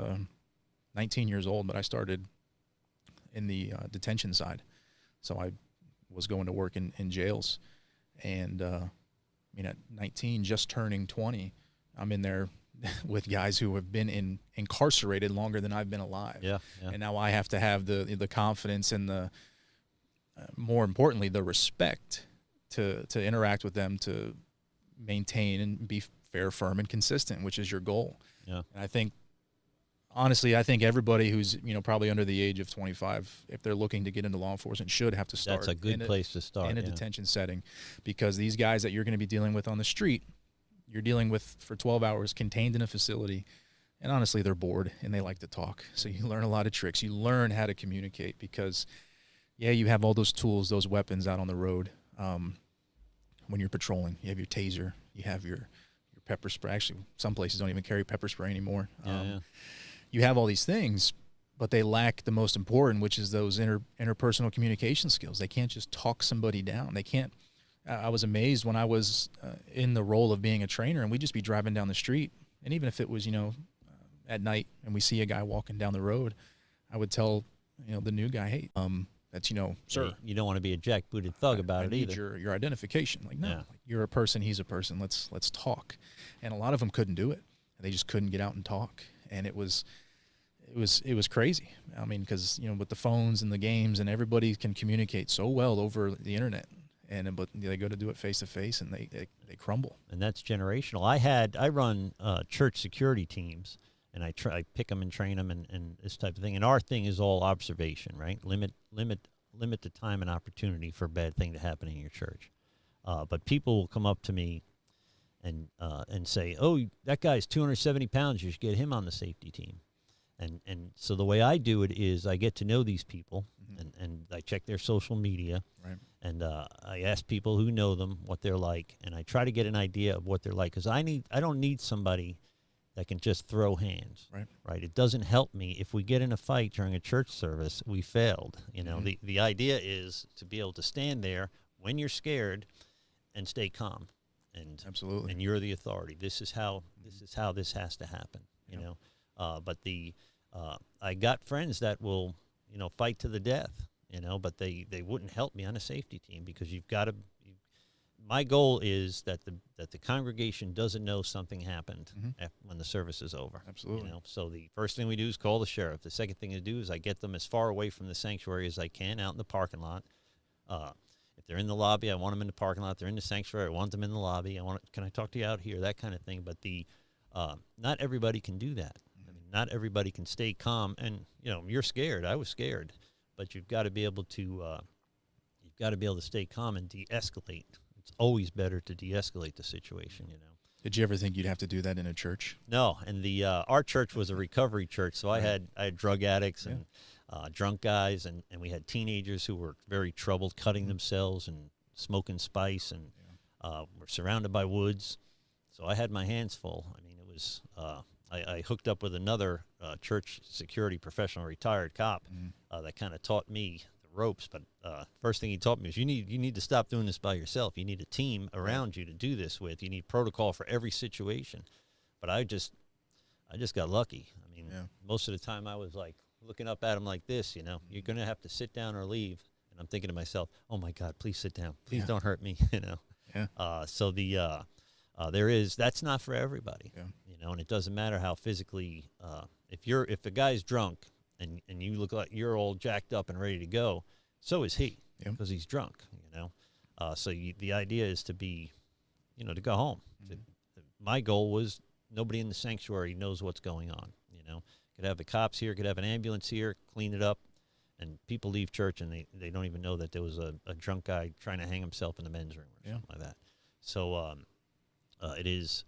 19 years old, but I started in the detention side. So I was going to work in jails. And, at 19, just turning 20, I'm in there with guys who have been incarcerated longer than I've been alive. Yeah. And now I have to have the confidence and more importantly, the respect to interact with them, to maintain and be fair, firm, and consistent, which is your goal. Yeah. And honestly, I think everybody who's, probably under the age of 25, if they're looking to get into law enforcement, should have to start. That's a good place to start. In a detention setting, because these guys that you're going to be dealing with on the street, you're dealing with for 12 hours contained in a facility. And honestly, they're bored and they like to talk. So you learn a lot of tricks. You learn how to communicate, because, you have all those tools, those weapons out on the road. When you're patrolling, you have your taser, you have your pepper spray. Actually, some places don't even carry pepper spray anymore. You have all these things, but they lack the most important, which is those interpersonal communication skills. They can't just talk somebody down. They can't, I was amazed when I was in the role of being a trainer, and we'd just be driving down the street. And even if it was, at night and we see a guy walking down the road, I would tell, the new guy, hey, that's, sir. You don't want to be a jackbooted thug about it need either. Your identification. Like, no, Yeah. like, you're a person, he's a person. Let's talk. And a lot of them couldn't do it. They just couldn't get out and talk. And it was crazy. I mean, because, with the phones and the games, and everybody can communicate so well over the internet. But they go to do it face to face, and they crumble. And that's generational. I run church security teams, and I pick them and train them and this type of thing. And our thing is all observation, right? Limit the time and opportunity for a bad thing to happen in your church. But people will come up to me and say, "Oh, that guy's 270 pounds. You should get him on the safety team." And so the way I do it is I get to know these people, and I check their social media, right. And I ask people who know them what they're like, and I try to get an idea of what they're like, because I don't need somebody that can just throw hands, right? It doesn't help me if we get in a fight during a church service. We failed. The idea is to be able to stand there when you're scared and stay calm, and absolutely, and you're the authority. This is how this has to happen. But I got friends that will, fight to the death, but they wouldn't help me on a safety team, because you've got to. My goal is that the congregation doesn't know something happened when the service is over. Absolutely. So the first thing we do is call the sheriff. The second thing to do is I get them as far away from the sanctuary as I can, out in the parking lot. If they're in the lobby, I want them in the parking lot. If they're in the sanctuary, I want them in the lobby. Can I talk to you out here? That kind of thing. But not everybody can do that. Not everybody can stay calm, and you're scared. I was scared, but you've got to be able to stay calm and de-escalate. It's always better to de-escalate the situation. Did you ever think you'd have to do that in a church? No, and our church was a recovery church, so I had drug addicts and drunk guys, and we had teenagers who were very troubled, cutting themselves and smoking spice, and were surrounded by woods. So I had my hands full. I mean, it was. I hooked up with another church security professional, retired cop, that kind of taught me the ropes. But first thing he taught me is you need to stop doing this by yourself. You need a team around you to do this with. You need protocol for every situation. But I just got lucky. I mean, most of the time I was like looking up at him like this. You're going to have to sit down or leave. And I'm thinking to myself, oh my God, please sit down. Please don't hurt me. So that's not for everybody. And it doesn't matter how physically, if the guy's drunk and you look like you're all jacked up and ready to go, so is he, because he's drunk, So the idea is to be, to go home. My goal was nobody in the sanctuary knows what's going on, Could have the cops here, could have an ambulance here, clean it up, and people leave church and they don't even know that there was a drunk guy trying to hang himself in the men's room or something like that. So it is.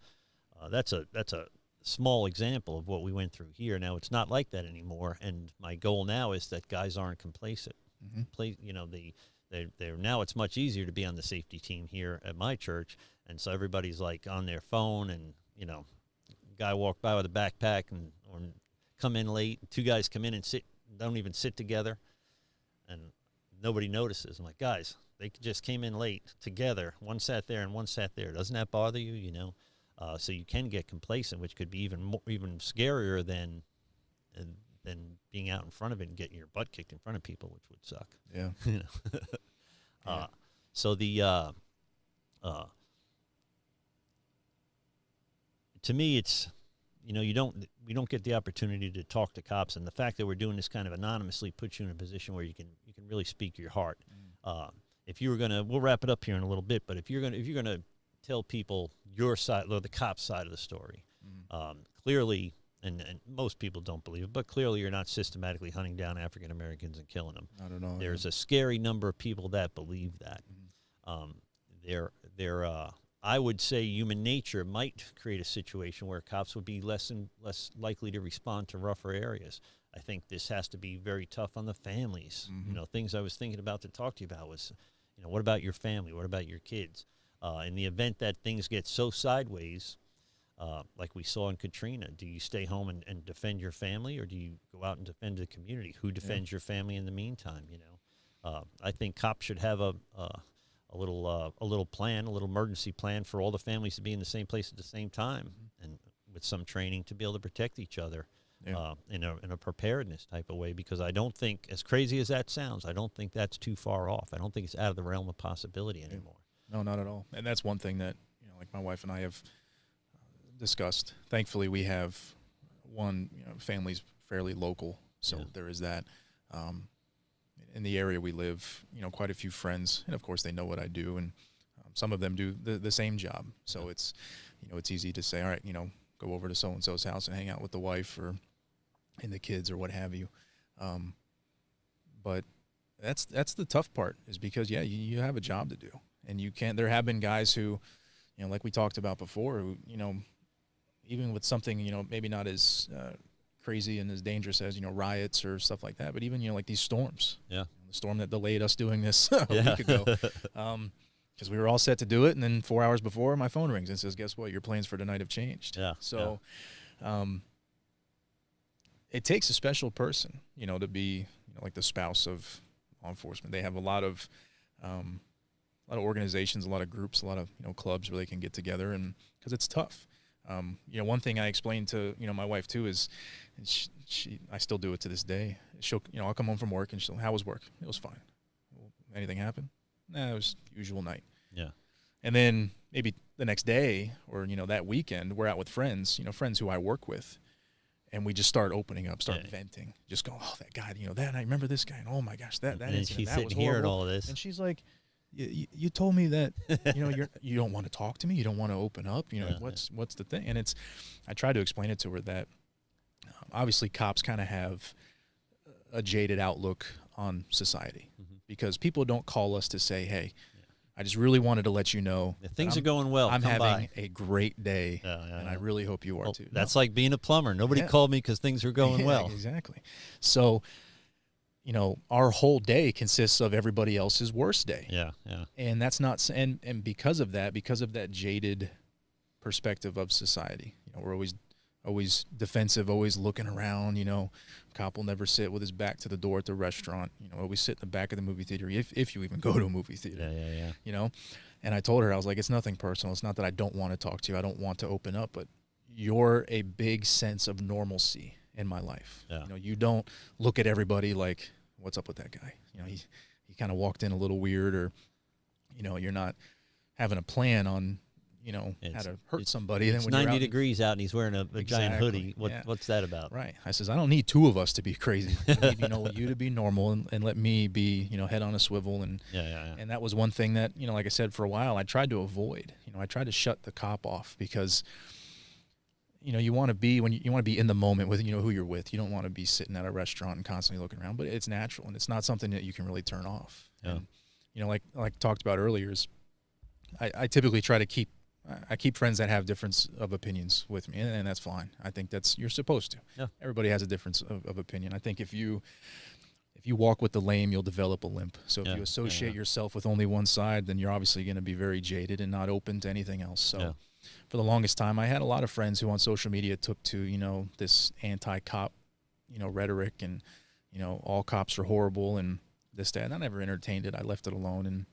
That's a small example of what we went through here. Now it's not like that anymore, and my goal now is that guys aren't complacent. They're now it's much easier to be on the safety team here at my church, and so everybody's like on their phone, and guy walk by with a backpack or come in late. Two guys come in and don't even sit together, and nobody notices. I'm like, guys, they just came in late together. One sat there and one sat there. Doesn't that bother you? So you can get complacent, which could be even scarier than being out in front of it and getting your butt kicked in front of people, which would suck. Yeah. So to me, it's we don't get the opportunity to talk to cops, and the fact that we're doing this kind of anonymously puts you in a position where you can really speak your heart. If you were gonna, we'll wrap it up here in a little bit, but if you're gonna tell people your side, or the cop's side of the story. Clearly, and most people don't believe it, but clearly you're not systematically hunting down African Americans and killing them. I don't know. There's a scary number of people that believe that. I would say human nature might create a situation where cops would be less likely to respond to rougher areas. I think this has to be very tough on the families. Things I was thinking about to talk to you about was, what about your family? What about your kids? In the event that things get so sideways, like we saw in Katrina, do you stay home and defend your family, or do you go out and defend the community? Who defends your family in the meantime? I think cops should have a a little plan, a little emergency plan for all the families to be in the same place at the same time, and with some training to be able to protect each other. Yeah. In a preparedness type of way, because I don't think, as crazy as that sounds, I don't think that's too far off. I don't think it's out of the realm of possibility anymore. No, not at all. And that's one thing that, like my wife and I have discussed. Thankfully, we have one, family's fairly local, so there is that. In the area we live, quite a few friends, and of course they know what I do, and some of them do the same job. So it's, it's easy to say, all right, go over to so-and-so's house and hang out with the wife or and the kids or what have you. But that's the tough part, is because, you have a job to do, and you can't. There have been guys who, like we talked about before, who, even with something, maybe not as crazy and as dangerous as, riots or stuff like that, but even, like these storms. Yeah. The storm that delayed us doing this a week ago. Because we were all set to do it, and then 4 hours before, my phone rings and says, guess what, your plans for tonight have changed. Yeah. So it takes a special person, to be, like the spouse of law enforcement. They have a lot of organizations, a lot of groups, a lot of, clubs where they can get together, and because it's tough. One thing I explained to, my wife too is, I still do it to this day. She'll, I'll come home from work and she'll, how was work? It was fine. Anything happen? Nah, it was usual night. Yeah. And then maybe the next day or, that weekend, we're out with friends, friends who I work with, and we just start opening up, venting, just go, oh, that guy, that, I remember this guy, and oh my gosh, that and incident, she's that sitting was hearing horrible. all of this. And she's like, you told me that, you don't want to talk to me, you don't want to open up, what's the thing? And I try to explain it to her that obviously cops kind of have a jaded outlook on society, because people don't call us to say, hey, I just really wanted to let you know if things are going well. I'm having a great day, and I really hope you are too. That's like being a plumber. Nobody called me because things are going well. Exactly. So, our whole day consists of everybody else's worst day. Yeah, yeah. And that's not, and because of that jaded perspective of society, we're always defensive, always looking around, cop will never sit with his back to the door at the restaurant, always sit in the back of the movie theater, if you even go to a movie theater. Yeah. And I told her, I was like, it's nothing personal. It's not that I don't want to talk to you. I don't want to open up, but you're a big sense of normalcy in my life. Yeah. You don't look at everybody like, what's up with that guy? He kind of walked in a little weird, or, you're not having a plan on, how to hurt somebody. It's then 90 degrees out and he's wearing a giant hoodie. What's that about? Right. I says, I don't need two of us to be crazy. I need, you to be normal and let me be, head on a swivel. And and that was one thing that, like I said, for a while I tried to avoid. I tried to shut the cop off, because you want to be, when you want to be in the moment with, who you're with. You don't want to be sitting at a restaurant and constantly looking around, but it's natural, and it's not something that you can really turn off. Yeah. And, like talked about earlier, is I typically try to keep friends that have difference of opinions with me, and that's fine. I think you're supposed to. Yeah. Everybody has a difference of opinion. I think if you walk with the lame, you'll develop a limp. So if you associate yourself with only one side, then you're obviously going to be very jaded and not open to anything else. So for the longest time, I had a lot of friends who on social media took to, this anti-cop, rhetoric, and, all cops are horrible and this, that. And I never entertained it. I left it alone, and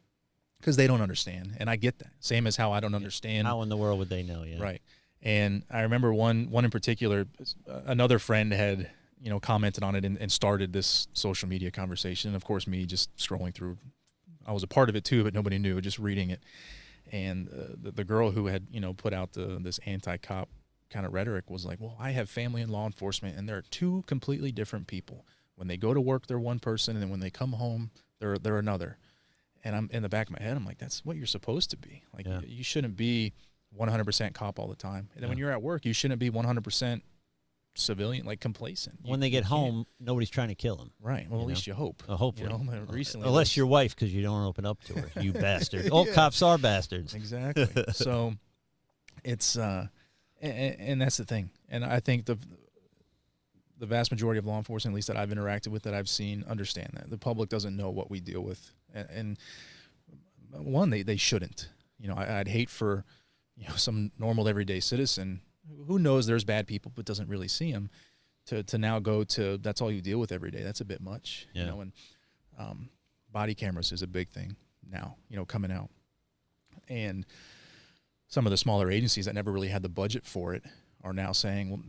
because they don't understand. And I get that. Same as how I don't understand. How in the world would they know? Yeah. Right. And I remember one in particular, another friend had, commented on it and started this social media conversation. And of course, me just scrolling through, I was a part of it too, but nobody knew, just reading it. And the girl who had, put out this anti-cop kind of rhetoric was like, well, I have family in law enforcement, and they're two completely different people. When they go to work, they're one person, and then when they come home, they're another. And I'm in the back of my head, I'm like, that's what you're supposed to be. Like, you shouldn't be 100% cop all the time. And then when you're at work, you shouldn't be 100% civilian, like complacent. When they get home, nobody's trying to kill them. Right. Well, at least you hope. Hopefully. Recently, unless your wife, because you don't open up to her, you bastard. All cops are bastards. Exactly. So it's, and that's the thing. And I think the vast majority of law enforcement, at least that I've interacted with, that I've seen, understand that. The public doesn't know what we deal with. And one, they shouldn't. I'd hate for, some normal everyday citizen who knows there's bad people but doesn't really see them to now go to, that's all you deal with every day. That's a bit much. Yeah. And body cameras is a big thing. now, coming out. And some of the smaller agencies that never really had the budget for it are now saying, well,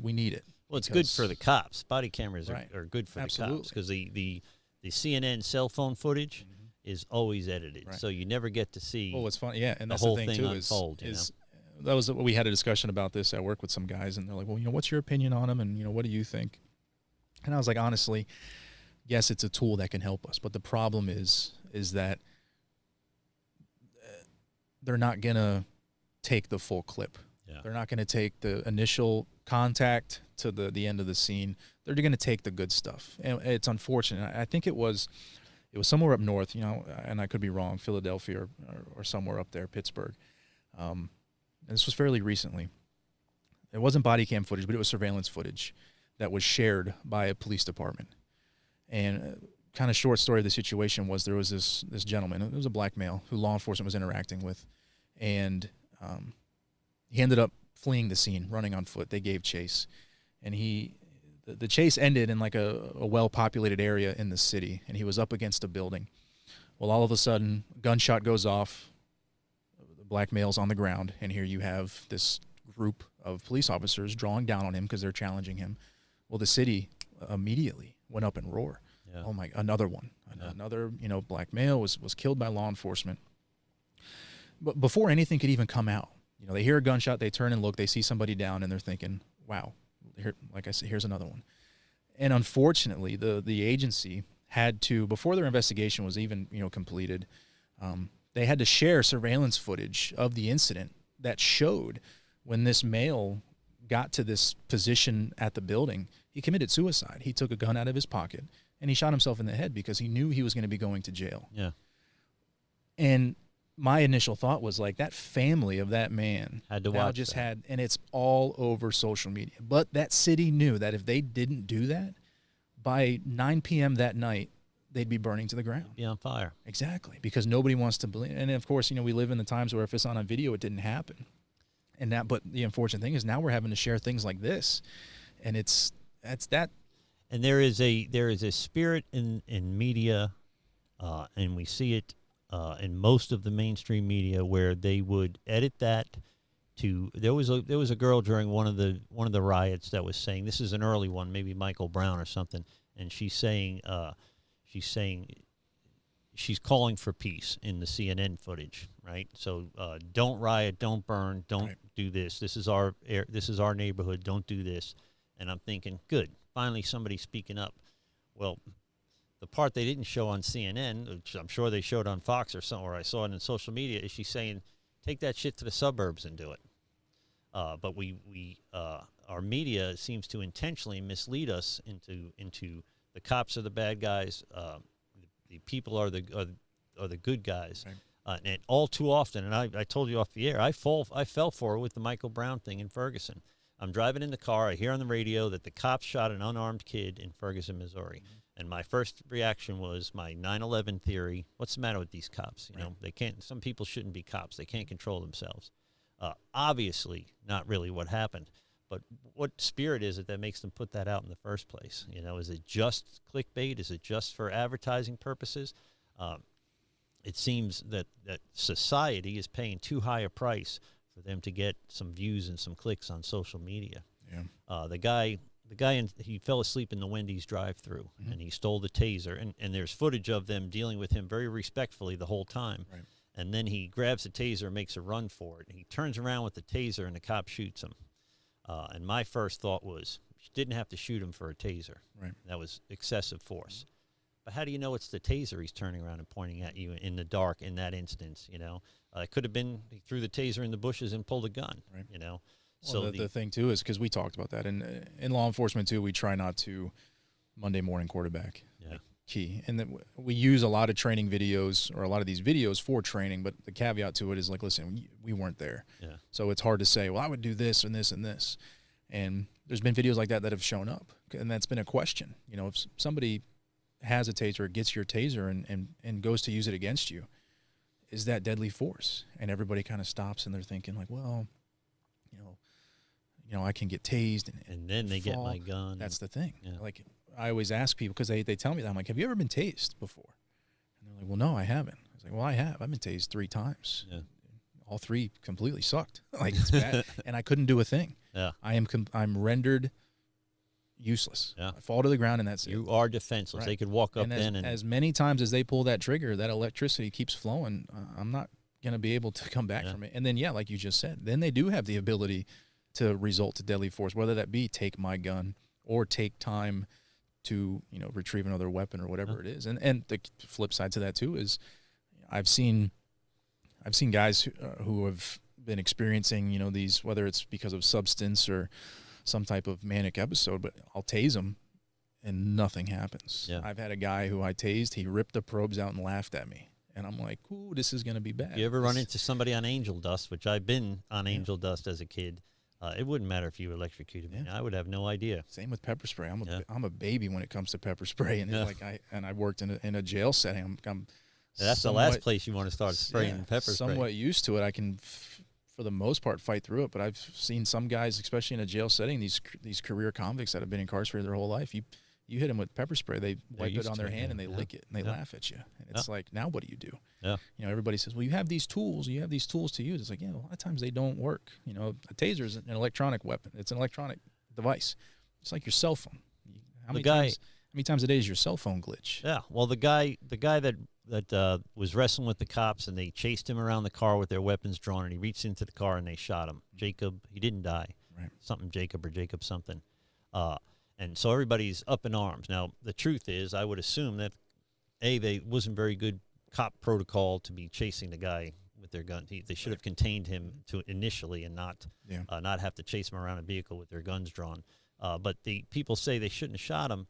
we need it. Well, it's good for the cops. Body cameras are good for Absolutely. the cops because the CNN cell phone footage is always edited, so you never get to see. Well, it's fun, yeah, and the that's whole the thing thing too. Unfold, That was we had a discussion about this at work with some guys, and they're like, "Well, what's your opinion on them, and what do you think?" And I was like, honestly, yes, it's a tool that can help us, but the problem is that they're not gonna take the full clip. Yeah. They're not gonna take the initial contact to the end of the scene. They're gonna take the good stuff, and it's unfortunate. I think it was somewhere up north, and I could be wrong, Philadelphia or somewhere up there, Pittsburgh. And this was fairly recently. It wasn't body cam footage, but it was surveillance footage that was shared by a police department. And kind of short story of the situation was there was this gentleman, it was a black male who law enforcement was interacting with, and he ended up fleeing the scene, running on foot. They gave chase, and the chase ended in like a well-populated area in the city, and he was up against a building. Well, all of a sudden, a gunshot goes off. The black male's on the ground, and here you have this group of police officers drawing down on him because they're challenging him. Well, the city immediately went up in roar. Yeah. Oh my! Another one, another black male was killed by law enforcement. But before anything could even come out, they hear a gunshot, they turn and look, they see somebody down, and they're thinking, "Wow, here, like I said, here's another one." And unfortunately, the agency had to, before their investigation was even completed, they had to share surveillance footage of the incident that showed when this male got to this position at the building, he committed suicide. He took a gun out of his pocket and he shot himself in the head because he knew he was going to be going to jail. Yeah. And my initial thought was like, that family of that man had to now watch just that. had, and it's all over social media. But that city knew that if they didn't do that, by 9 p.m. that night, they'd be burning to the ground. Be on fire. Exactly, because nobody wants to believe. And of course, we live in the times where if it's on a video, it didn't happen. And that, but the unfortunate thing is now we're having to share things like this, and that's that. And there is a spirit in media, and we see it in most of the mainstream media where they would edit that to. There was a girl during one of the riots that was saying, this is an early one, maybe Michael Brown or something, and she's saying she's calling for peace in the CNN footage, right? So don't riot, don't burn, don't do this. This is our neighborhood. Don't do this. And I'm thinking, good, finally somebody speaking up. Well, the part they didn't show on CNN, which I'm sure they showed on Fox or somewhere, I saw it in social media, is she's saying, take that shit to the suburbs and do it. But our media seems to intentionally mislead us into the cops are the bad guys. The people are the good guys, right. And all too often. And I told you off the air, I fell for it with the Michael Brown thing in Ferguson. I'm driving in the car. I hear on the radio that the cops shot an unarmed kid in Ferguson, Missouri. Mm-hmm. And my first reaction was my 9/11 theory. What's the matter with these cops? They can't. Some people shouldn't be cops. They can't control themselves. Obviously, not really what happened. But what spirit is it that makes them put that out in the first place? Is it just clickbait? Is it just for advertising purposes? It seems that society is paying too high a price for them to get some views and some clicks on social media. Yeah. The guy, he fell asleep in the Wendy's drive-thru, mm-hmm. and he stole the taser. And there's footage of them dealing with him very respectfully the whole time. Right. And then he grabs the taser and makes a run for it. And he turns around with the taser, and the cop shoots him. And my first thought was, you didn't have to shoot him for a taser. Right. That was excessive force. But how do you know it's the taser he's turning around and pointing at you in the dark in that instance, It could have been he threw the taser in the bushes and pulled a gun, right. Well, so the thing, too, is because we talked about that. And in law enforcement, too, we try not to Monday morning quarterback. Yeah. Key. And then we use a lot of training videos or a lot of these videos for training, but the caveat to it is like, listen, we weren't there. Yeah. So it's hard to say, well, I would do this and this and this. And there's been videos like that have shown up, and that's been a question. If somebody has a taser, gets your taser and goes to use it against you, is that deadly force? And everybody kind of stops and they're thinking like, well, I can get tased and then they fall. Get my gun. That's the thing. Yeah. Like I always ask people, because they tell me that, I'm like, have you ever been tased before? And they're like, well, no, I haven't. I was was like, well, I've been tased 3 times. Yeah. All 3 completely sucked. Like, it's bad. And I couldn't do a thing. Yeah. I'm rendered useless. Yeah. I fall to the ground, and that's it. You are defenseless. Right. They could walk up and then and as many times as they pull that trigger, that electricity keeps flowing. I'm not going to be able to come back from it. And then, like you just said, then they do have the ability to result to deadly force, whether that be take my gun or take time to, retrieve another weapon or whatever it is. And the flip side to that too is I've seen guys who have been experiencing, these, whether it's because of substance or some type of manic episode, but I'll tase them and nothing happens. Yeah. I've had a guy who I tased, he ripped the probes out and laughed at me. And I'm like, ooh, this is going to be bad. You ever run into somebody on angel dust, which I've been on angel dust as a kid? It wouldn't matter if you electrocuted me. I would have no idea. Same with pepper spray. I'm a baby when it comes to pepper spray. And I worked in a jail setting. That's the last place you want to start spraying pepper spray. Somewhat used to it. I can, for the most part, fight through it. But I've seen some guys, especially in a jail setting, these career convicts that have been incarcerated their whole life. You hit them with pepper spray, they wipe it on their hand and they lick it and they laugh at you. And it's like, now what do you do? Yeah. Everybody says, well, you have these tools to use. It's like, a lot of times they don't work. A taser is an electronic weapon. It's an electronic device. It's like your cell phone. How many times a day is your cell phone glitch? Yeah. Well, the guy that was wrestling with the cops and they chased him around the car with their weapons drawn and he reached into the car and they shot him. Jacob, he didn't die. Right. Jacob something. And so everybody's up in arms. Now, the truth is, I would assume that, they wasn't very good cop protocol to be chasing the guy with their gun. They should have contained him initially and not have to chase him around a vehicle with their guns drawn. But the people say they shouldn't have shot him,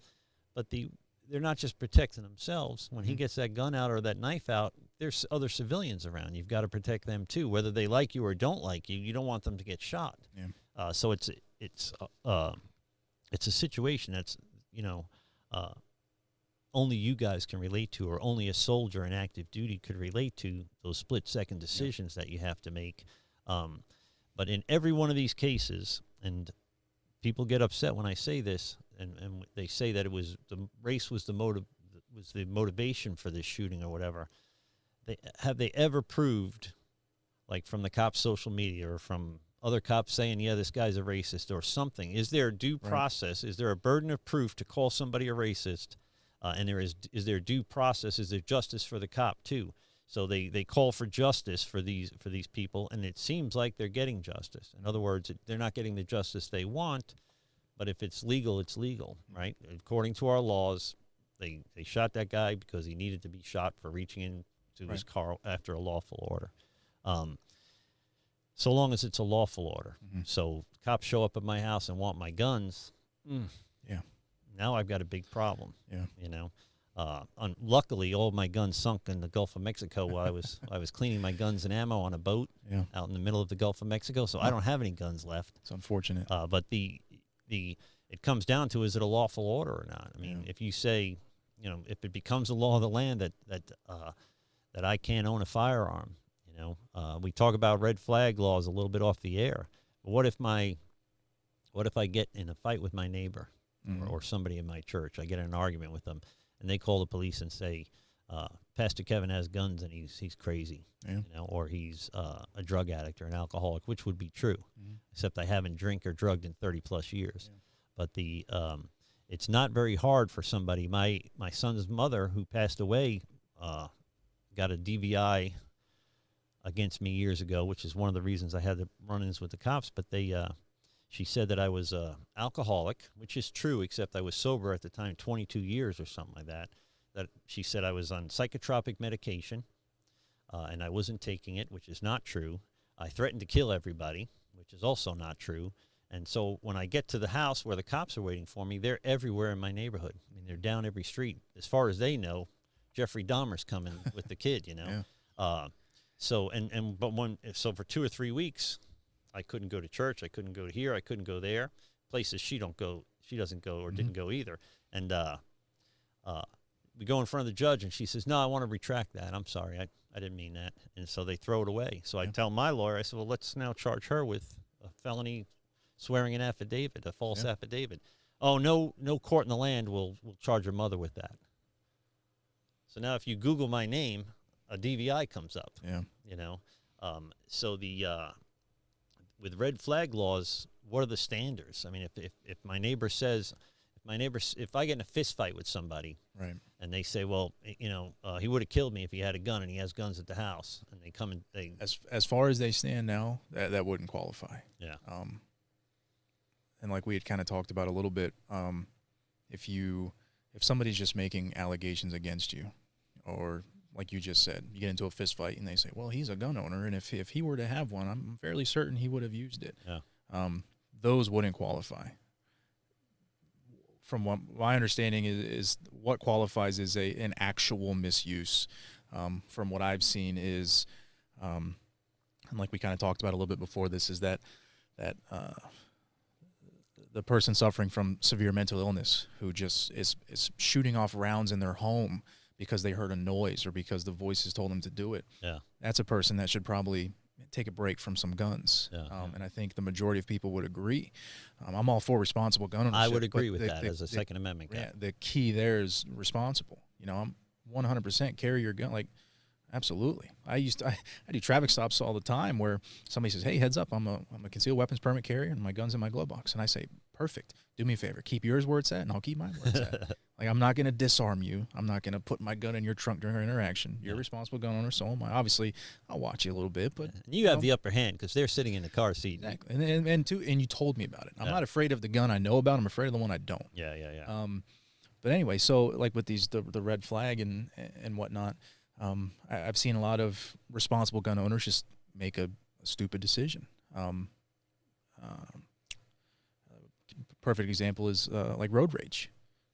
but they're not just protecting themselves. When he gets that gun out or that knife out, there's other civilians around. You've got to protect them too, whether they like you or don't like you. You don't want them to get shot. Yeah. So it's a situation that's, only you guys can relate to, or only a soldier in active duty could relate to, those split-second decisions that you have to make. But in every one of these cases, and people get upset when I say this, and they say that the race was the motivation for this shooting or whatever. Have they ever proved, like from the cops' social media or from other cops saying, yeah, this guy's a racist or something? Is there a due process? Is there a burden of proof to call somebody a racist? And is there due process? Is there justice for the cop too? So they call for justice for these people, and it seems like they're getting justice. In other words, they're not getting the justice they want, but if it's legal, it's legal, right? According to our laws, they shot that guy because he needed to be shot for reaching into his car after a lawful order. So long as it's a lawful order. So cops show up at my house and want my guns. Now I've got a big problem. Luckily, all of my guns sunk in the Gulf of Mexico while I was cleaning my guns and ammo on a boat out in the middle of the Gulf of Mexico. So I don't have any guns left. It's unfortunate. But it comes down to, is it a lawful order or not? I mean, if you say, if it becomes a law of the land that I can't own a firearm, we talk about red flag laws a little bit off the air. But what if I get in a fight with my neighbor or somebody in my church? I get in an argument with them, and they call the police and say, Pastor Kevin has guns and he's crazy, or he's a drug addict or an alcoholic, which would be true, except I haven't drank or drugged in 30 plus years. But it's not very hard for somebody. My son's mother, who passed away, got a DVI against me years ago, which is one of the reasons I had the run-ins with the cops. But she said that I was alcoholic, which is true, except I was sober at the time, 22 years or something like that. That she said I was on psychotropic medication, and I wasn't taking it, which is not true. I threatened to kill everybody, which is also not true. And so when I get to the house where the cops are waiting for me, they're everywhere in my neighborhood. I mean, they're down every street. As far as they know, Jeffrey Dahmer's coming with the kid, So for 2 or 3 weeks, I couldn't go to church. I couldn't go here. I couldn't go there. Places she doesn't go or didn't go either. And we go in front of the judge, and she says, no, I want to retract that. I'm sorry. I didn't mean that. And so they throw it away. So I tell my lawyer, I said, well, let's now charge her with a felony swearing an affidavit, a false affidavit. Oh, no court in the land will charge her mother with that. So now if you Google my name, a DVI comes up. Yeah. You know, so the with red flag laws, what are the standards? I mean, if my neighbor says, if I get in a fist fight with somebody, Right. and they say, well, you know, he would have killed me if he had a gun, and he has guns at the house, and they come and they, As far as they stand now, that wouldn't qualify. yeah, And like we had kind of talked about a little bit, if somebody's just making allegations against you, or like you just said, you get into a fist fight and they say, well, he's a gun owner, and if he were to have one, I'm fairly certain he would have used it. yeah, Those wouldn't qualify. From what my understanding is what qualifies is an actual misuse. From what I've seen is, and like we kind of talked about a little bit before this, is that the person suffering from severe mental illness who just is shooting off rounds in their home because they heard a noise or because the voices told them to do it. yeah, That's a person that should probably take a break from some guns. Yeah, And I think the majority of people would agree. I'm all for responsible gun ownership. I would agree with that as a Second Amendment guy. Yeah, the key there is responsible. You know, I'm 100% carry your gun. Like, absolutely. I do traffic stops all the time where somebody says, hey, heads up, I'm a concealed weapons permit carrier and my gun's in my glove box. And I say, perfect. Do me a favor. Keep yours where it's at and I'll keep mine where it's at. Like, I'm not going to disarm you. I'm not going to put my gun in your trunk during our interaction. You're a responsible gun owner, so am I. Obviously, I'll watch you a little bit, but You have the upper hand because they're sitting in the car seat. exactly. And you told me about it. I'm not afraid of the gun I know about. I'm afraid of the one I don't. Yeah, yeah, yeah. But anyway, so like with these the red flag and whatnot, I've seen a lot of responsible gun owners just make a stupid decision. Perfect example is like road rage.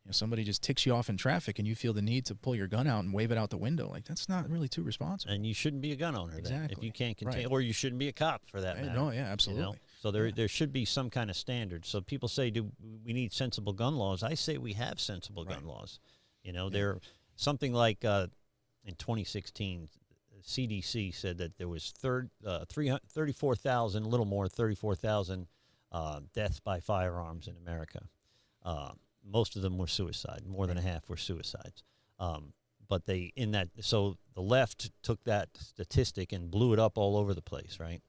You know, somebody just ticks you off in traffic and you feel the need to pull your gun out and wave it out the window. Like, that's not really too responsible. And you shouldn't be a gun owner then, Exactly. if you can't contain, Right. or you shouldn't be a cop for that matter. No, yeah, absolutely. You know? So there should be some kind of standard. So people say, do we need sensible gun laws? I say we have sensible gun laws. You know, they're something like in 2016, CDC said that there was 34,000, a little more, 34,000 deaths by firearms in America. Most of them were suicide. More than a half were suicides. But so the left took that statistic and blew it up all over the place, right?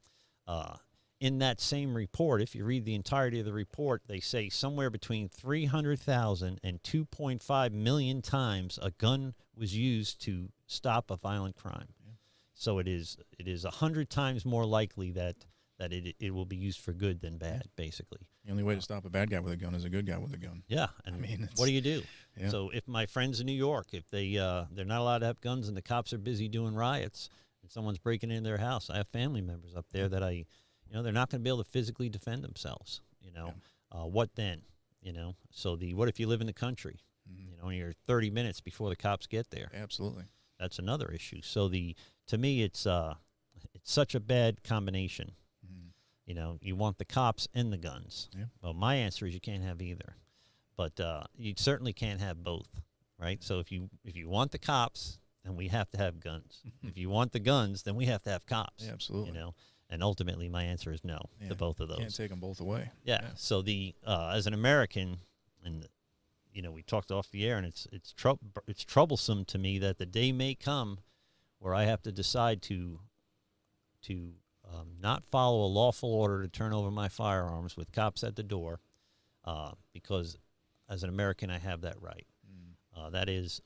In that same report, if you read the entirety of the report, they say somewhere between 300,000 and 2.5 million times a gun was used to stop a violent crime. Yeah. So it is 100 times more likely that it will be used for good than bad, basically. The only way to stop a bad guy with a gun is a good guy with a gun. Yeah, and I mean, what do you do? Yeah. So if my friends in New York, if they're not allowed to have guns and the cops are busy doing riots and someone's breaking into their house, I have family members up there that they're not going to be able to physically defend themselves. You know, what then? You know, so what if you live in the country? Mm-hmm. You know, and you're 30 minutes before the cops get there. Absolutely. That's another issue. So to me, it's such a bad combination. You know, you want the cops and the guns. Yeah. Well, my answer is you can't have either. But you certainly can't have both, right? So if you want the cops, then we have to have guns. If you want the guns, then we have to have cops. Yeah, absolutely. You know, and ultimately my answer is no to both of those. Can't take them both away. Yeah. So as an American, and you know, we talked off the air, and it's troublesome to me that the day may come where I have to decide to not follow a lawful order to turn over my firearms with cops at the door, because as an American I have that right. That is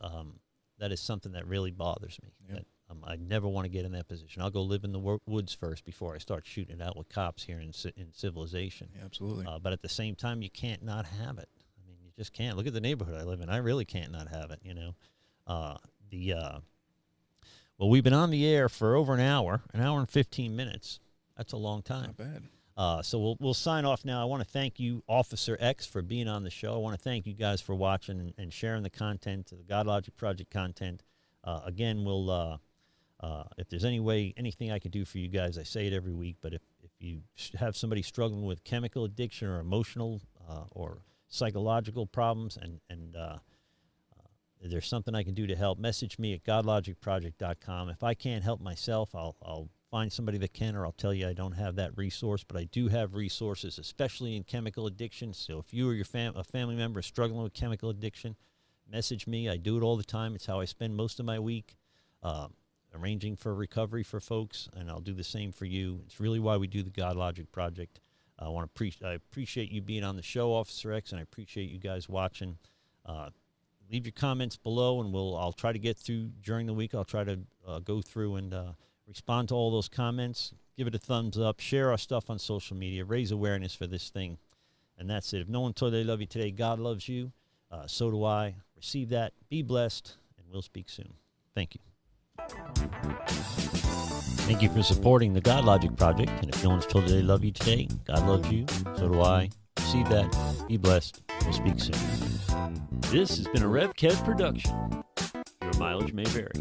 something that really bothers me. Yep. That, I never want to get in that position. I'll go live in the woods first before I start shooting it out with cops here in civilization. Yeah, absolutely. But at the same time, you can't not have it. I mean, you just can't. Look at the neighborhood I live in. I really can't not have it. You know, well, we've been on the air for over an hour and 15 minutes. That's a long time. Not bad. So we'll sign off now. I want to thank you, Officer X, for being on the show. I want to thank you guys for watching and sharing the content, the Godlogic Project content. Again, if there's anything I can do for you guys, I say it every week, but if you have somebody struggling with chemical addiction or emotional or psychological problems and there's something I can do to help, message me at godlogicproject.com. If I can't help myself, I'll find somebody that can, or I'll tell you I don't have that resource, but I do have resources, especially in chemical addiction. So if you or your a family member is struggling with chemical addiction, message me. I do it all the time. It's how I spend most of my week. arranging for recovery for folks, and I'll do the same for you. It's really why we do the Godlogic Project. I appreciate you being on the show, Officer X, and I appreciate you guys watching. Leave your comments below, and I'll try to get through during the week. I'll try to go through and respond to all those comments. Give it a thumbs up. Share our stuff on social media. Raise awareness for this thing. And that's it. If no one told you they love you today, God loves you. So do I. Receive that. Be blessed, and we'll speak soon. Thank you. Thank you for supporting the Godlogic Project. And if no one's told you they love you today, God loves you. So do I. Receive that. Be blessed. We'll speak soon. This has been a Rev Kev production. Your mileage may vary.